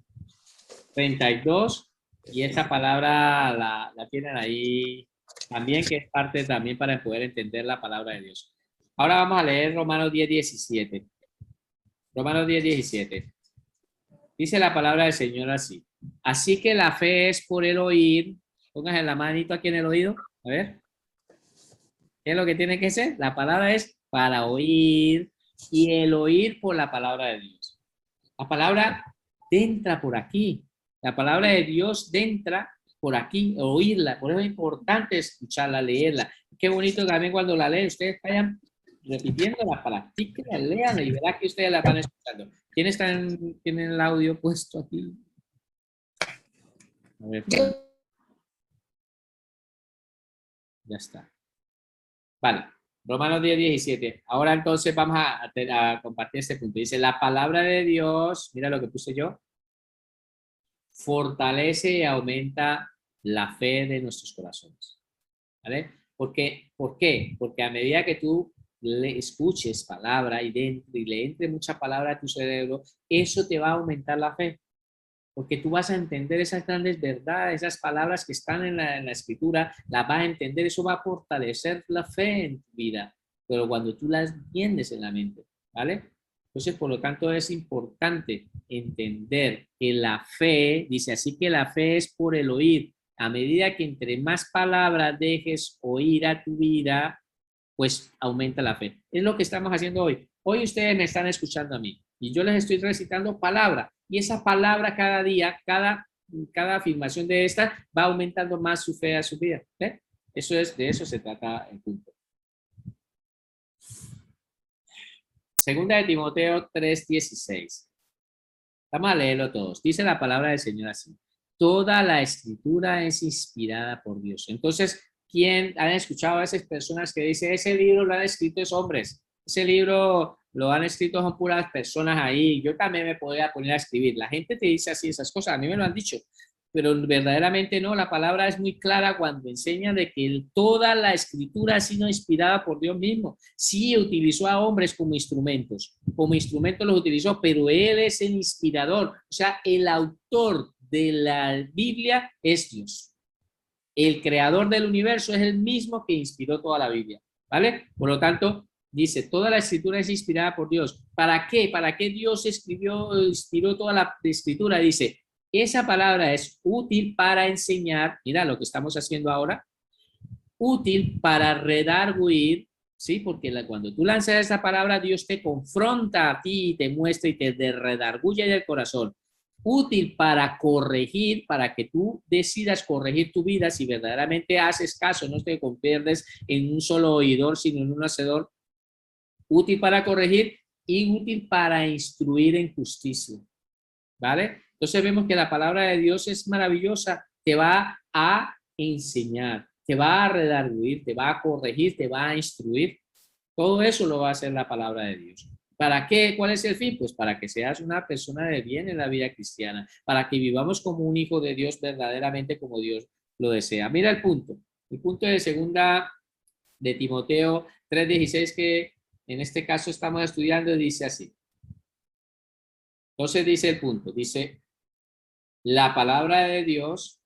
32, y esa palabra la tienen ahí también, que es parte también para poder entender la palabra de Dios. Ahora vamos a leer Romanos 10, 17. Romanos 10, 17. Dice la palabra del Señor así. Así que la fe es por el oír. Póngase la manito aquí en el oído. A ver. ¿Qué es lo que tiene que ser? La palabra es para oír y el oír por la palabra de Dios. La palabra entra por aquí. La palabra de Dios entra por aquí, oírla. Por eso es importante escucharla, leerla. Qué bonito también cuando la leen, ustedes vayan repitiéndola, practíquenla, léanla y verá que ustedes la van escuchando. ¿Quiénes tienen el audio puesto aquí? A ver, ya está. Vale, Romanos 10, 17. Ahora entonces vamos a compartir este punto. Dice, la palabra de Dios, mira lo que puse yo, fortalece y aumenta la fe de nuestros corazones. ¿Vale? ¿Por qué? Porque a medida que tú le escuches palabra y le entre mucha palabra a tu cerebro, eso te va a aumentar la fe. Porque tú vas a entender esas grandes verdades, esas palabras que están en la escritura, las vas a entender, eso va a fortalecer la fe en tu vida, pero cuando tú las entiendes en la mente, ¿vale? Entonces, por lo tanto, es importante entender que la fe, dice así que la fe es por el oír. A medida que entre más palabras dejes oír a tu vida, pues aumenta la fe. Es lo que estamos haciendo hoy. Hoy ustedes me están escuchando a mí y yo les estoy recitando palabra y esa palabra cada día, cada afirmación de esta va aumentando más su fe a su vida. ¿Eh? De eso se trata el punto. Segunda de Timoteo 3:16. Vamos a leerlo todos. Dice la palabra del Señor así. Toda la escritura es inspirada por Dios. Entonces, ¿quién han escuchado a esas personas que dicen, ese libro lo han escrito es hombres? Ese libro lo han escrito son puras personas ahí. Yo también me podría poner a escribir. La gente te dice así esas cosas. A mí me lo han dicho. Pero verdaderamente no, la palabra es muy clara cuando enseña de que toda la escritura ha sido inspirada por Dios mismo. Sí, utilizó a hombres como instrumentos los utilizó, pero Él es el inspirador, o sea, el autor de la Biblia es Dios. El creador del universo es el mismo que inspiró toda la Biblia, ¿vale? Por lo tanto, dice, toda la escritura es inspirada por Dios. ¿Para qué? ¿Para qué Dios inspiró toda la escritura? Dice, esa palabra es útil para enseñar, mira lo que estamos haciendo ahora, útil para redarguir, ¿sí? Porque cuando tú lanzas esa palabra, Dios te confronta a ti y te muestra y te redarguye del corazón. Útil para corregir, para que tú decidas corregir tu vida si verdaderamente haces caso, no te conviertes en un solo oidor, sino en un hacedor. Útil para corregir y útil para instruir en justicia. ¿Vale? Entonces vemos que la palabra de Dios es maravillosa, te va a enseñar, te va a redarguir, te va a corregir, te va a instruir. Todo eso lo va a hacer la palabra de Dios. ¿Para qué? ¿Cuál es el fin? Pues para que seas una persona de bien en la vida cristiana, para que vivamos como un hijo de Dios verdaderamente como Dios lo desea. Mira el punto. El punto de segunda de Timoteo 3:16 que en este caso estamos estudiando dice así. Entonces dice el punto, dice, la palabra de Dios,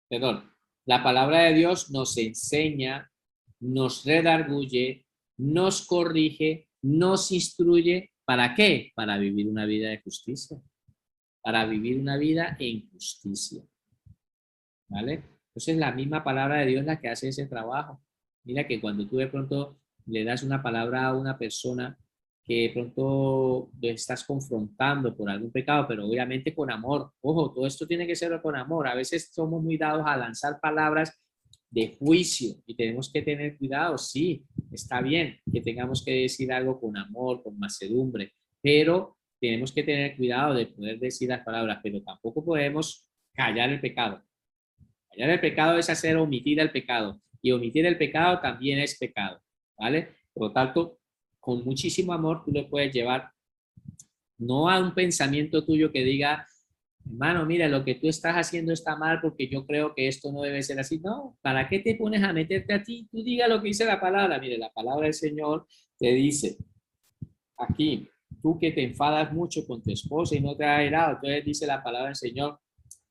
perdón, la palabra de Dios nos enseña, nos redarguye, nos corrige, nos instruye. ¿Para qué? Para vivir una vida de justicia. Para vivir una vida en justicia. ¿Vale? Entonces la misma palabra de Dios es la que hace ese trabajo. Mira que cuando tú de pronto le das una palabra a una persona que de pronto lo estás confrontando por algún pecado, pero obviamente con amor. Ojo, todo esto tiene que ser con amor. A veces somos muy dados a lanzar palabras de juicio y tenemos que tener cuidado. Sí, está bien que tengamos que decir algo con amor, con mansedumbre, pero tenemos que tener cuidado de poder decir las palabras, pero tampoco podemos callar el pecado. Callar el pecado es hacer omitir el pecado, y omitir el pecado también es pecado, ¿vale? Por lo tanto, con muchísimo amor tú le puedes llevar no a un pensamiento tuyo que diga, hermano, mira, lo que tú estás haciendo está mal porque yo creo que esto no debe ser así. No, ¿para qué te pones a meterte a ti? Tú diga lo que dice la palabra. Mire, la palabra del Señor te dice aquí, tú que te enfadas mucho con tu esposa y no te ha airado, entonces dice la palabra del Señor,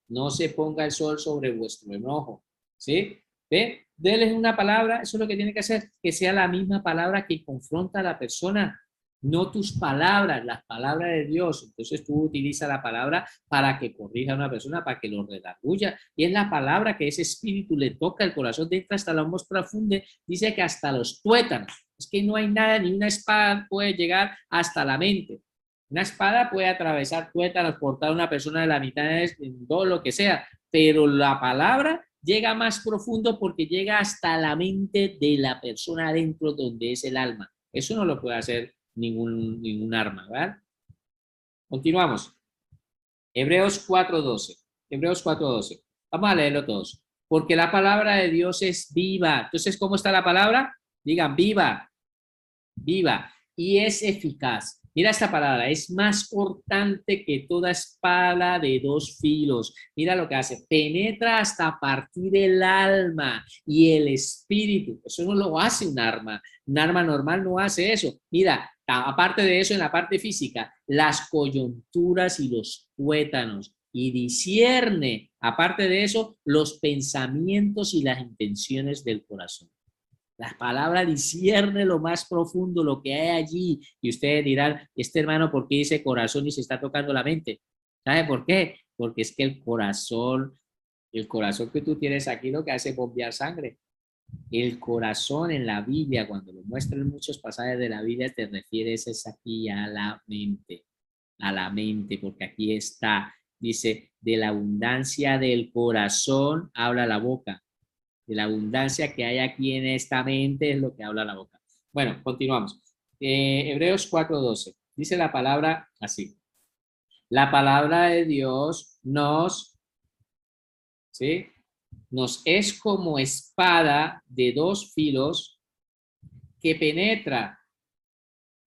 no se ponga el sol sobre vuestro enojo, ¿sí? ¿Ve? Denles una palabra, eso es lo que tiene que hacer, que sea la misma palabra que confronta a la persona, no tus palabras, las palabras de Dios. Entonces tú utilizas la palabra para que corrija a una persona, para que lo redarguya, y es la palabra que ese espíritu le toca el corazón, entra hasta lo más profundo, dice que hasta los tuétanos, es que no hay nada, ni una espada puede llegar hasta la mente. Una espada puede atravesar tuétanos, cortar a una persona de la mitad, en todo lo que sea, pero la palabra llega más profundo porque llega hasta la mente de la persona adentro donde es el alma. Eso no lo puede hacer ningún arma, ¿verdad? Continuamos. Hebreos 4:12. Hebreos 4:12. Vamos a leerlo todos. Porque la palabra de Dios es viva. Entonces, ¿cómo está la palabra? Digan, viva. Viva. Y es eficaz. Mira esta palabra, es más cortante que toda espada de dos filos. Mira lo que hace, penetra hasta partir el alma y el espíritu. Eso no lo hace un arma normal no hace eso. Mira, aparte de eso, en la parte física, las coyunturas y los tuétanos, y discierne, aparte de eso, los pensamientos y las intenciones del corazón. La palabra discierne lo más profundo, lo que hay allí. Y ustedes dirán, este hermano, ¿por qué dice corazón y se está tocando la mente? ¿Sabe por qué? Porque es que el corazón que tú tienes aquí lo que hace es bombear sangre. El corazón en la Biblia, cuando lo muestran en muchos pasajes de la Biblia, te refieres es aquí a la mente, porque aquí está, dice, de la abundancia del corazón habla la boca. De la abundancia que hay aquí en esta mente es lo que habla la boca. Bueno, continuamos. Hebreos 4:12. Dice la palabra así. La palabra de Dios ¿sí? Nos es como espada de dos filos que penetra.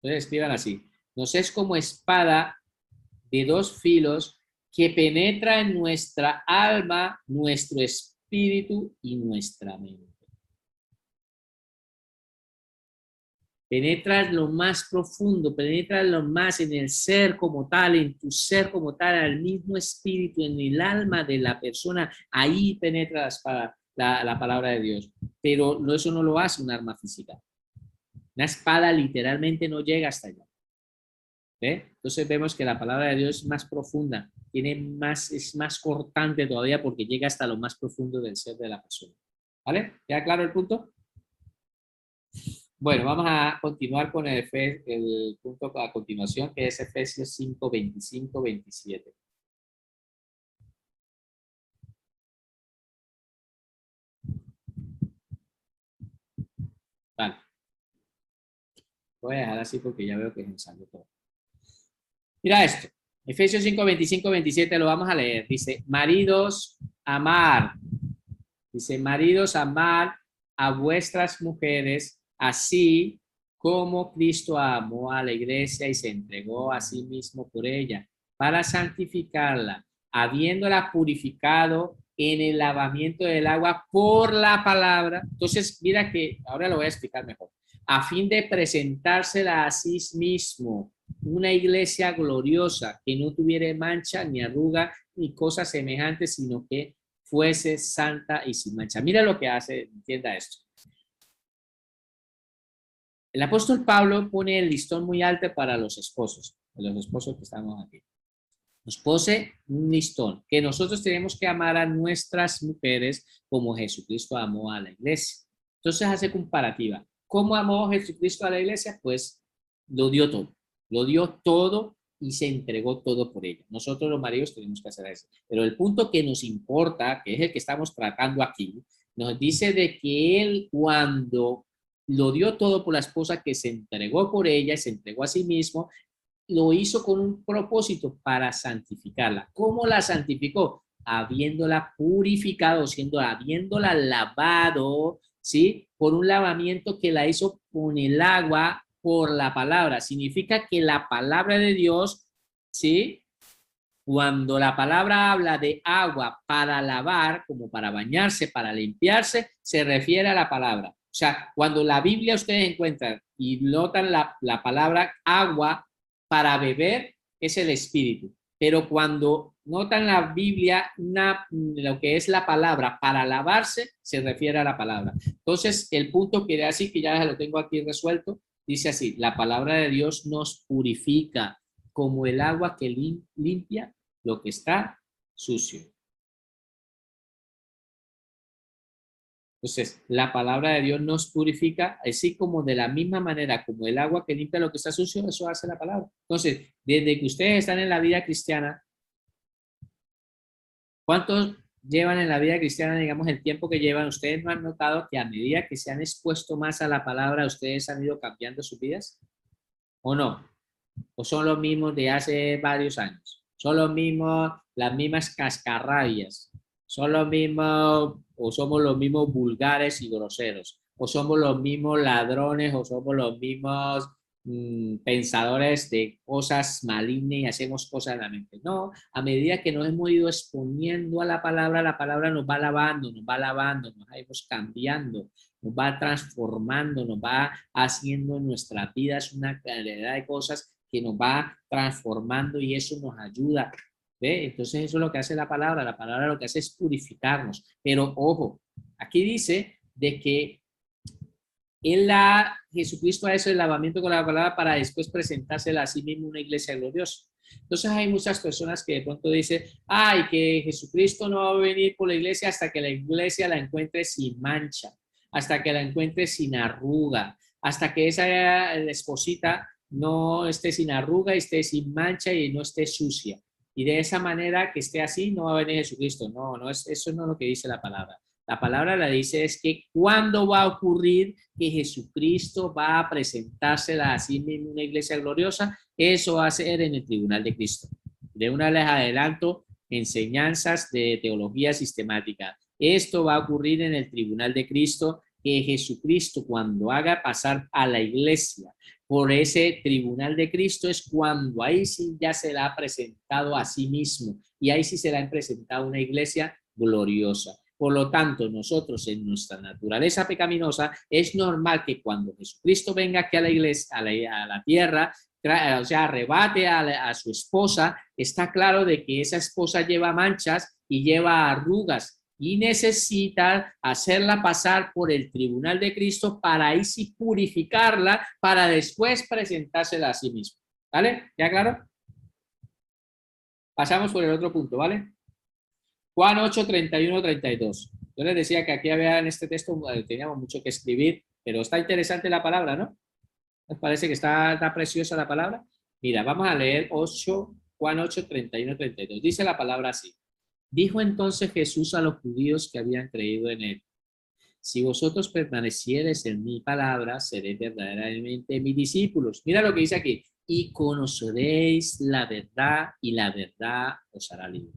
Entonces escriban así. Nos es como espada de dos filos que penetra en nuestra alma, nuestro espíritu y nuestra mente. Penetra lo más profundo, penetra lo más en el ser como tal, en tu ser como tal, al mismo espíritu, en el alma de la persona. Ahí penetra la palabra de Dios. Pero eso no lo hace un arma física. Una espada literalmente no llega hasta allá. ¿Ve? Entonces vemos que la palabra de Dios es más profunda, es más cortante todavía porque llega hasta lo más profundo del ser de la persona. ¿Vale? ¿Queda claro el punto? Bueno, vamos a continuar con el punto a continuación, que es Efesios 5, 25, 27. Vale. Voy a dejar así porque ya veo que me salió todo. Mira esto. Efesios 5, 25, 27 lo vamos a leer. Dice, maridos, amar. Dice, maridos, amar a vuestras mujeres, así como Cristo amó a la iglesia y se entregó a sí mismo por ella, para santificarla, habiéndola purificado en el lavamiento del agua por la palabra. Entonces, mira que, ahora lo voy a explicar mejor, a fin de presentársela a sí mismo una iglesia gloriosa, que no tuviera mancha, ni arruga, ni cosas semejantes, sino que fuese santa y sin mancha. Mira lo que hace, entienda esto. El apóstol Pablo pone el listón muy alto para los esposos que estamos aquí. Nos pone un listón, que nosotros tenemos que amar a nuestras mujeres como Jesucristo amó a la iglesia. Entonces hace comparativa. ¿Cómo amó Jesucristo a la iglesia? Pues lo dio todo y se entregó todo por ella. Nosotros los maridos tenemos que hacer eso. Pero el punto que nos importa, que es el que estamos tratando aquí, nos dice de que él cuando lo dio todo por la esposa, que se entregó por ella, se entregó a sí mismo, lo hizo con un propósito para santificarla. ¿Cómo la santificó? Habiéndola purificado, habiéndola lavado, ¿sí? Por un lavamiento que la hizo con el agua, por la palabra. Significa que la palabra de Dios, ¿sí? Cuando la palabra habla de agua para lavar, como para bañarse, para limpiarse, se refiere a la palabra. O sea, cuando la Biblia ustedes encuentran y notan la palabra agua para beber, es el Espíritu. Pero cuando notan la Biblia, lo que es la palabra para lavarse, se refiere a la palabra. Entonces, el punto que así, que ya lo tengo aquí resuelto, dice así: la palabra de Dios nos purifica como el agua que limpia lo que está sucio. Entonces, la palabra de Dios nos purifica, así como de la misma manera como el agua que limpia lo que está sucio, eso hace la palabra. Entonces, desde que ustedes están en la vida cristiana, ¿cuántos llevan en la vida cristiana, digamos, el tiempo que llevan? ¿Ustedes no han notado que a medida que se han expuesto más a la palabra, ustedes han ido cambiando sus vidas? ¿O no? ¿O son los mismos de hace varios años? ¿Son los mismos, las mismas cascarrabias? ¿Son los mismos, o somos los mismos vulgares y groseros? ¿O somos los mismos ladrones, o somos los mismos pensadores de cosas malignas y hacemos cosas en la mente? No, a medida que nos hemos ido exponiendo a la palabra nos va lavando, nos vamos cambiando, nos va transformando, nos va haciendo en nuestras vidas una cantidad de cosas que nos va transformando, y eso nos ayuda. ¿Ve? Entonces eso es lo que hace la palabra lo que hace es purificarnos. Pero ojo, aquí dice de que Jesucristo hace el lavamiento con la palabra para después presentársela a sí mismo una iglesia gloriosa. Entonces hay muchas personas que de pronto dicen, ay, que Jesucristo no va a venir por la iglesia hasta que la iglesia la encuentre sin mancha, hasta que la encuentre sin arruga, hasta que esa esposita no esté sin arruga, esté sin mancha y no esté sucia. Y de esa manera que esté así, no va a venir Jesucristo. No, eso no es lo que dice la palabra. La palabra la dice es que ¿cuándo va a ocurrir que Jesucristo va a presentársela a sí mismo una iglesia gloriosa? Eso va a ser en el tribunal de Cristo. De una vez adelanto enseñanzas de teología sistemática. Esto va a ocurrir en el tribunal de Cristo, que Jesucristo, cuando haga pasar a la iglesia por ese tribunal de Cristo, es cuando ahí sí ya se la ha presentado a sí mismo, y ahí sí se la ha presentado una iglesia gloriosa. Por lo tanto, nosotros en nuestra naturaleza pecaminosa es normal que cuando Jesucristo venga aquí a la iglesia, a la tierra, o sea, arrebate a su esposa, está claro de que esa esposa lleva manchas y lleva arrugas, y necesita hacerla pasar por el tribunal de Cristo para ahí sí purificarla, para después presentársela a sí mismo. ¿Vale? ¿Ya claro? Pasamos por el otro punto, ¿vale? Juan 8, 31, 32. Yo les decía que aquí había en este texto, teníamos mucho que escribir, pero está interesante la palabra, ¿no? ¿Les parece que está preciosa la palabra? Mira, vamos a leer Juan 8, 31, 32. Dice la palabra así. Dijo entonces Jesús a los judíos que habían creído en él: si vosotros permaneciereis en mi palabra, seréis verdaderamente mis discípulos. Mira lo que dice aquí. Y conoceréis la verdad, y la verdad os hará libre.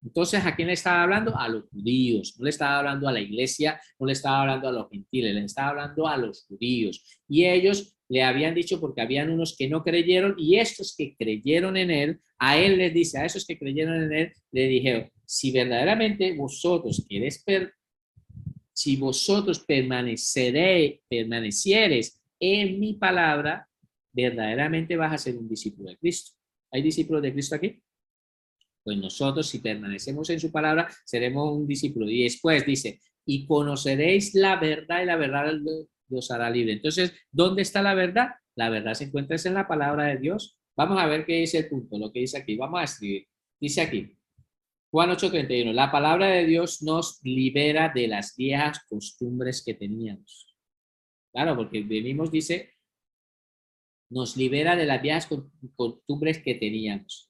Entonces, ¿a quién le estaba hablando? A los judíos. No le estaba hablando a la iglesia, no le estaba hablando a los gentiles, le estaba hablando a los judíos. Y ellos le habían dicho, porque habían unos que no creyeron, y estos que creyeron en él, a él les dice, a esos que creyeron en él, le dijeron: si verdaderamente vosotros si vosotros permaneciereis en mi palabra, verdaderamente vas a ser un discípulo de Cristo. ¿Hay discípulos de Cristo aquí? Pues nosotros, si permanecemos en su palabra, seremos un discípulo. Y después dice, y conoceréis la verdad y la verdad los hará libre. Entonces, ¿dónde está la verdad? La verdad se encuentra en la palabra de Dios. Vamos a ver qué dice el punto, lo que dice aquí. Vamos a escribir. Dice aquí, Juan 8:31, la palabra de Dios nos libera de las viejas costumbres que teníamos. Claro, porque venimos, dice, nos libera de las viejas costumbres que teníamos.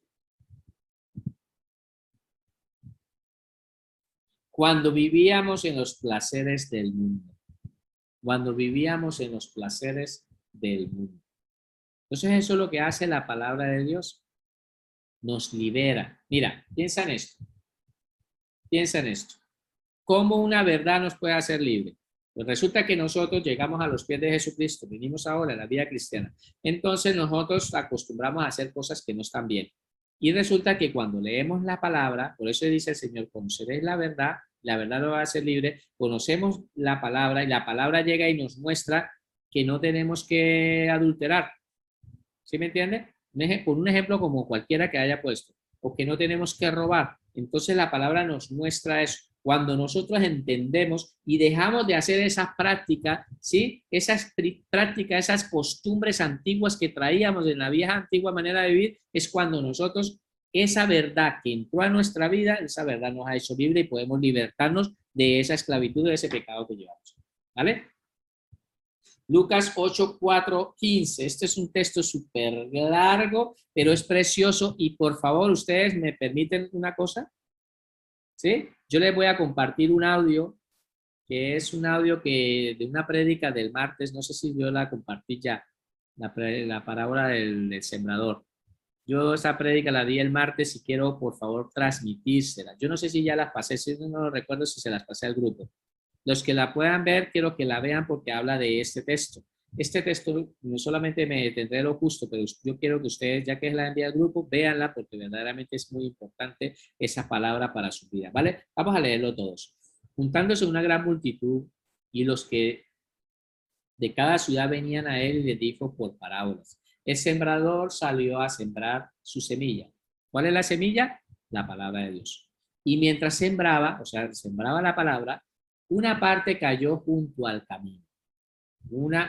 Cuando vivíamos en los placeres del mundo. Cuando vivíamos en los placeres del mundo. Entonces eso es lo que hace la palabra de Dios. Nos libera. Mira, piensa en esto. Piensa en esto. ¿Cómo una verdad nos puede hacer libre? Pues resulta que nosotros llegamos a los pies de Jesucristo, venimos ahora a la vida cristiana. Entonces nosotros acostumbramos a hacer cosas que no están bien. Y resulta que cuando leemos la palabra, por eso dice el Señor, conoceréis la verdad nos va a hacer libre, conocemos la palabra y la palabra llega y nos muestra que no tenemos que adulterar. ¿Sí me entiende? Por un ejemplo como cualquiera que haya puesto, o que no tenemos que robar. Entonces la palabra nos muestra eso. Cuando nosotros entendemos y dejamos de hacer esa práctica, ¿sí? Esas prácticas, esas costumbres antiguas que traíamos en la vieja antigua manera de vivir, es cuando nosotros, esa verdad que entró a nuestra vida, esa verdad nos ha hecho libre y podemos libertarnos de esa esclavitud, de ese pecado que llevamos. ¿Vale? Lucas 8, 4, 15. Este es un texto súper largo, pero es precioso. Y por favor, ustedes me permiten una cosa. ¿Sí? Yo les voy a compartir un audio, que es un audio de una prédica del martes. No sé si yo la compartí ya, la parábola del sembrador. Yo esa prédica la di el martes y quiero, por favor, transmitírsela. Yo no sé si ya las pasé, si no recuerdo si se las pasé al grupo. Los que la puedan ver, quiero que la vean porque habla de este texto. Este texto no solamente me detendré lo justo, pero yo quiero que ustedes, ya que es la envía al grupo, véanla porque verdaderamente es muy importante esa palabra para su vida, ¿vale? Vamos a leerlo todos. Juntándose una gran multitud y los que de cada ciudad venían a él y les dijo por parábolas. El sembrador salió a sembrar su semilla. ¿Cuál es la semilla? La palabra de Dios. Y mientras sembraba, o sea, sembraba la palabra, una parte cayó junto al camino.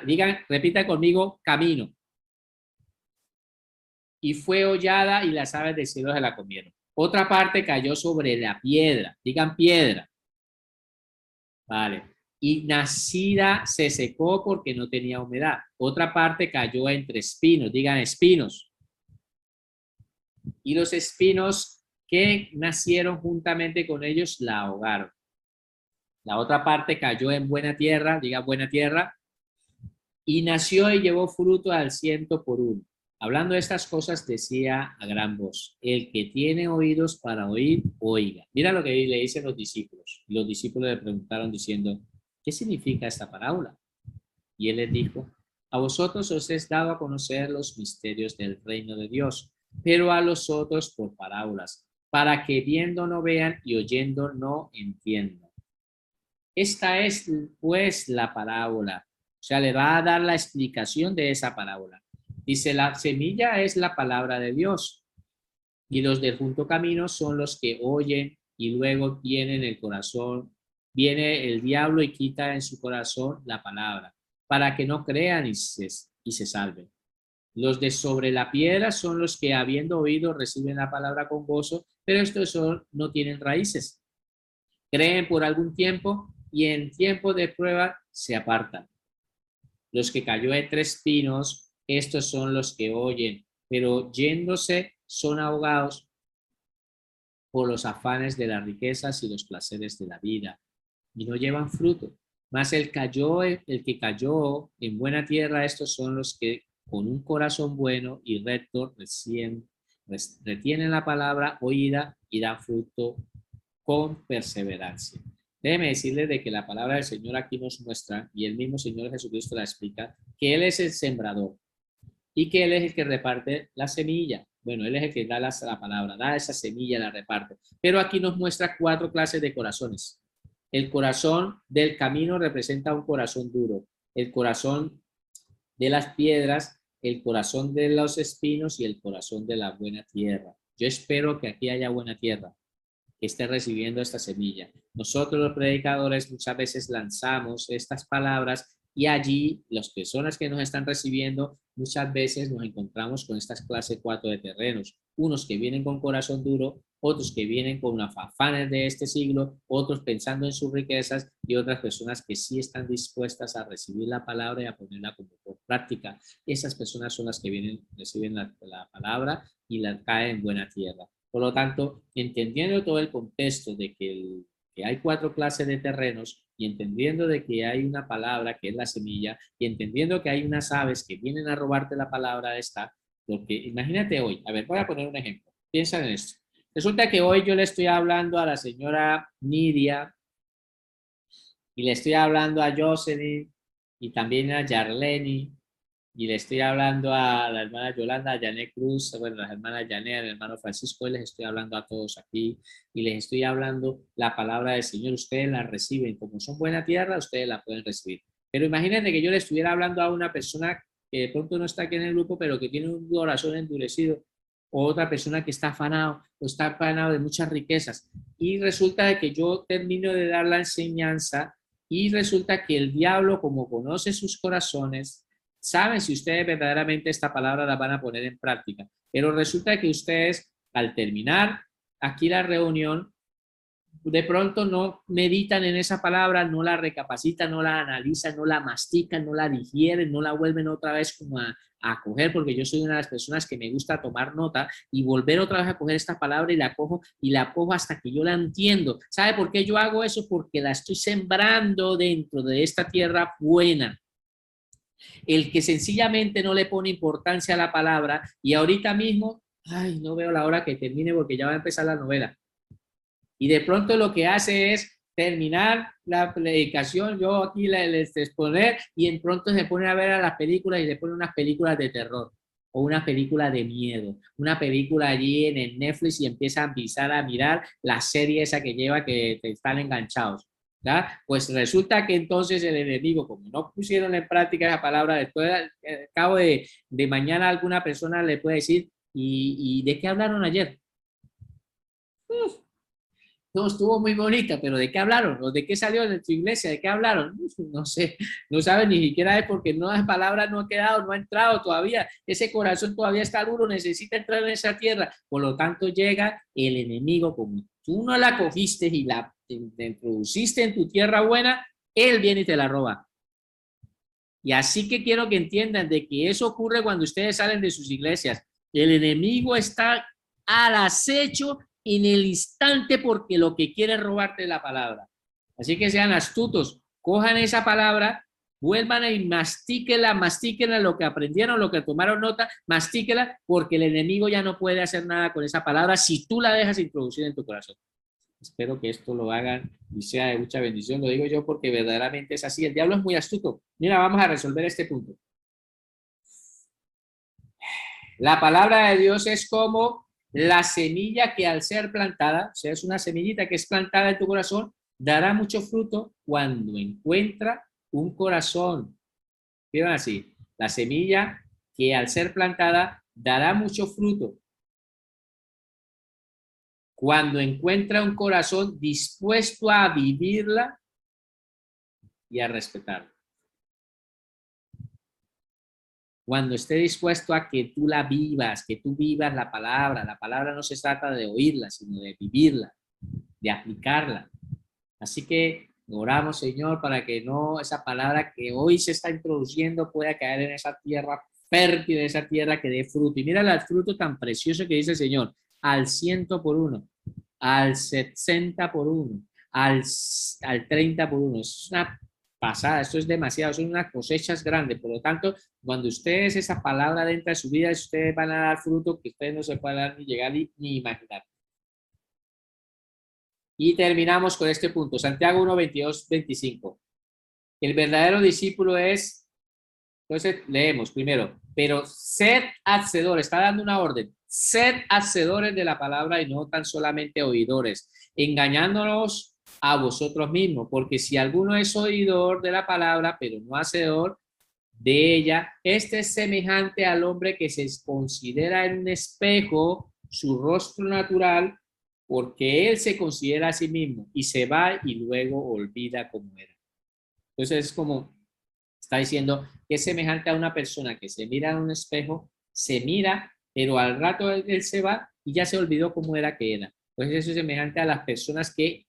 Digan, repita conmigo, camino. Y fue hollada y las aves del cielo se la comieron. Otra parte cayó sobre la piedra. Digan piedra. Vale. Y nacida se secó porque no tenía humedad. Otra parte cayó entre espinos. Digan espinos. Y los espinos que nacieron juntamente con ellos la ahogaron. La otra parte cayó en buena tierra. Digan buena tierra. Y nació y llevó fruto al 100 por 1. Hablando de estas cosas, decía a gran voz, el que tiene oídos para oír, oiga. Mira lo que le dicen los discípulos. Los discípulos le preguntaron diciendo, ¿qué significa esta parábola? Y él les dijo, a vosotros os es dado a conocer los misterios del reino de Dios, pero a los otros por parábolas, para que viendo no vean y oyendo no entiendan. Esta es pues la parábola. O sea, le va a dar la explicación de esa parábola. Dice, la semilla es la palabra de Dios y los del junto camino son los que oyen y luego tienen el corazón. Viene el diablo y quita en su corazón la palabra para que no crean y se salven. Los de sobre la piedra son los que habiendo oído reciben la palabra con gozo, pero estos no tienen raíces. Creen por algún tiempo y en tiempo de prueba se apartan. Los que cayó entre espinos, estos son los que oyen, pero yéndose son ahogados por los afanes de las riquezas y los placeres de la vida, y no llevan fruto. Mas el que cayó en buena tierra, estos son los que con un corazón bueno y recto retienen la palabra oída y dan fruto con perseverancia. Déjeme decirles de que la palabra del Señor aquí nos muestra, y el mismo Señor Jesucristo la explica, que Él es el sembrador y que Él es el que reparte la semilla. Bueno, Él es el que da la palabra, da esa semilla, la reparte. Pero aquí nos muestra 4 clases de corazones. El corazón del camino representa un corazón duro. El corazón de las piedras el corazón de los espinos y el corazón de la buena tierra. Yo espero que aquí haya buena tierra, que esté recibiendo esta semilla. Nosotros los predicadores muchas veces lanzamos estas palabras y allí las personas que nos están recibiendo muchas veces nos encontramos con estas clases 4 de terrenos. Unos que vienen con corazón duro, otros que vienen con afanes de este siglo, otros pensando en sus riquezas y otras personas que sí están dispuestas a recibir la palabra y a ponerla como por práctica. Esas personas son las que vienen, reciben la palabra y la caen en buena tierra. Por lo tanto, entendiendo todo el contexto de que hay 4 clases de terrenos y entendiendo de que hay una palabra que es la semilla y entendiendo que hay unas aves que vienen a robarte la palabra esta, porque imagínate hoy, a ver, voy a poner un ejemplo, piensa en esto. Resulta que hoy yo le estoy hablando a la señora Nidia y le estoy hablando a Jocelyn y también a Yarleni y le estoy hablando a la hermana Yolanda, a Janet Cruz, bueno, las hermanas Janet, al hermano Francisco, y les estoy hablando a todos aquí y les estoy hablando la palabra del Señor. Ustedes la reciben, como son buena tierra, ustedes la pueden recibir. Pero imagínense que yo le estuviera hablando a una persona que de pronto no está aquí en el grupo, pero que tiene un corazón endurecido, o otra persona que está afanado, o está afanado de muchas riquezas. Y resulta de que yo termino de dar la enseñanza y resulta que el diablo, como conoce sus corazones, saben si ustedes verdaderamente esta palabra la van a poner en práctica, pero resulta que ustedes al terminar aquí la reunión de pronto no meditan en esa palabra, no la recapacitan, no la analizan, no la mastican, no la digieren, no la vuelven otra vez como a coger, porque yo soy una de las personas que me gusta tomar nota y volver otra vez a coger esta palabra y la cojo hasta que yo la entiendo. ¿Sabe por qué yo hago eso? Porque la estoy sembrando dentro de esta tierra buena. El que sencillamente no le pone importancia a la palabra y ahorita mismo, ay, no veo la hora que termine porque ya va a empezar la novela. Y de pronto lo que hace es terminar la predicación, yo aquí les exponer y en pronto se pone a ver a las películas y le pone unas películas de terror o una película de miedo, una película allí en el Netflix y empieza a empezar a mirar la serie esa que lleva que te están enganchados. ¿Ya? Pues resulta que entonces el enemigo, como no pusieron en práctica esa palabra, después al cabo de mañana alguna persona le puede decir, ¿y de qué hablaron ayer? No, estuvo muy bonita, pero ¿de qué hablaron? ¿O de qué salió en tu iglesia? ¿De qué hablaron? No sé, no saben ni siquiera porque no, las palabras no ha quedado, no ha entrado todavía, ese corazón todavía está duro, necesita entrar en esa tierra, por lo tanto llega el enemigo, como tú no la cogiste y te introduciste en tu tierra buena, él viene y te la roba. Y así que quiero que entiendan de que eso ocurre cuando ustedes salen de sus iglesias. El enemigo está al acecho en el instante porque lo que quiere es robarte la palabra. Así que sean astutos, cojan esa palabra, vuelvan y mastíquenla lo que aprendieron, lo que tomaron nota, mastíquenla porque el enemigo ya no puede hacer nada con esa palabra si tú la dejas introducir en tu corazón. Espero que esto lo hagan y sea de mucha bendición. Lo digo yo porque verdaderamente es así. El diablo es muy astuto. Mira, vamos a resolver este punto. La palabra de Dios es como la semilla que al ser plantada, o sea, es una semillita que es plantada en tu corazón, dará mucho fruto cuando encuentra un corazón. Miren así, la semilla que al ser plantada dará mucho fruto cuando encuentra un corazón dispuesto a vivirla y a respetarla. Cuando esté dispuesto a que tú la vivas, que tú vivas la palabra no se trata de oírla, sino de vivirla, de aplicarla. Así que oramos, Señor, para que no esa palabra que hoy se está introduciendo pueda caer en esa tierra fértil, esa tierra que dé fruto. Y mira el fruto tan precioso que dice el Señor, al 100 por 1, al 60 por 1, al 30 por 1. Es una pasada, esto es demasiado, son unas cosechas grandes. Por lo tanto, cuando ustedes esa palabra entra en su vida, ustedes van a dar fruto que ustedes no se pueden ni llegar ni imaginar. Y terminamos con este punto, Santiago 1, 22, 25. El verdadero discípulo es, entonces leemos primero, pero sed hacedores, está dando una orden, sed hacedores de la palabra y no tan solamente oidores, engañándonos a vosotros mismos, porque si alguno es oidor de la palabra, pero no hacedor, de ella, este es semejante al hombre que se considera en un espejo su rostro natural, porque él se considera a sí mismo y se va y luego olvida cómo era. Entonces es como está diciendo que es semejante a una persona que se mira en un espejo, se mira, pero al rato él se va y ya se olvidó cómo era que era. Entonces eso es semejante a las personas que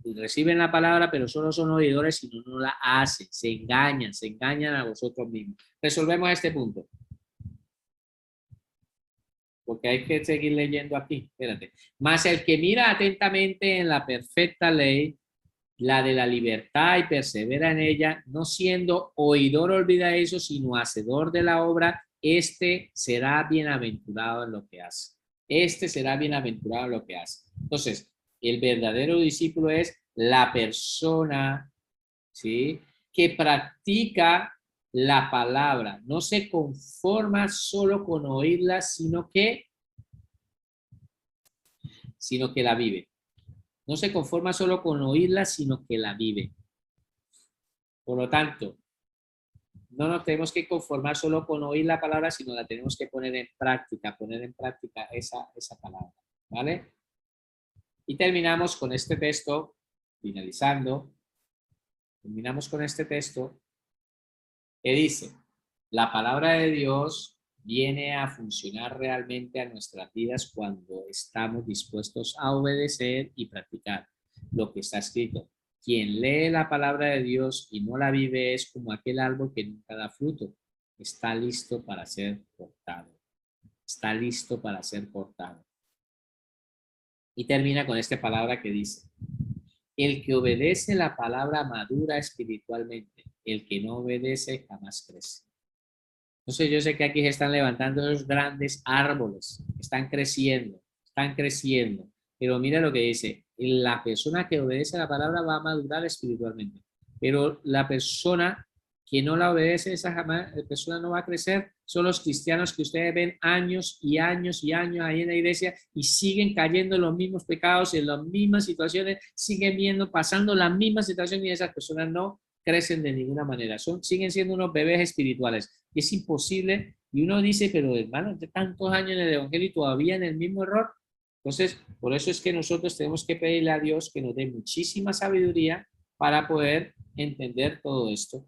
reciben la palabra, pero solo son oidores y no la hacen, se engañan a vosotros mismos. Resolvemos este punto. Porque hay que seguir leyendo aquí. Espérate. Mas el que mira atentamente en la perfecta ley, la de la libertad, y persevera en ella, no siendo oidor olvidadizo, sino hacedor de la obra, este será bienaventurado en lo que hace. Este será bienaventurado en lo que hace. Entonces, el verdadero discípulo es la persona, ¿sí?, que practica la palabra, no se conforma solo con oírla, sino que la vive. No se conforma solo con oírla, sino que la vive. Por lo tanto, no nos tenemos que conformar solo con oír la palabra, sino la tenemos que poner en práctica esa palabra, ¿vale? Y terminamos con este texto, finalizando, terminamos con este texto que dice, la palabra de Dios viene a funcionar realmente a nuestras vidas cuando estamos dispuestos a obedecer y practicar lo que está escrito. Quien lee la palabra de Dios y no la vive es como aquel árbol que nunca da fruto. Está listo para ser cortado. Está listo para ser cortado. Y termina con esta palabra que dice, el que obedece la palabra madura espiritualmente, el que no obedece jamás crece. Entonces yo sé que aquí se están levantando esos grandes árboles, están creciendo, pero mira lo que dice, la persona que obedece a la palabra va a madurar espiritualmente, pero la persona que no la obedece, esa persona no va a crecer. Son los cristianos que ustedes ven años y años y años ahí en la iglesia y siguen cayendo en los mismos pecados, en las mismas situaciones, siguen pasando las mismas situaciones y esas personas no crecen de ninguna manera, siguen siendo unos bebés espirituales. Es imposible, y uno dice, pero hermano, de tantos años en el evangelio y todavía en el mismo error. Entonces, por eso es que nosotros tenemos que pedirle a Dios que nos dé muchísima sabiduría para poder entender todo esto.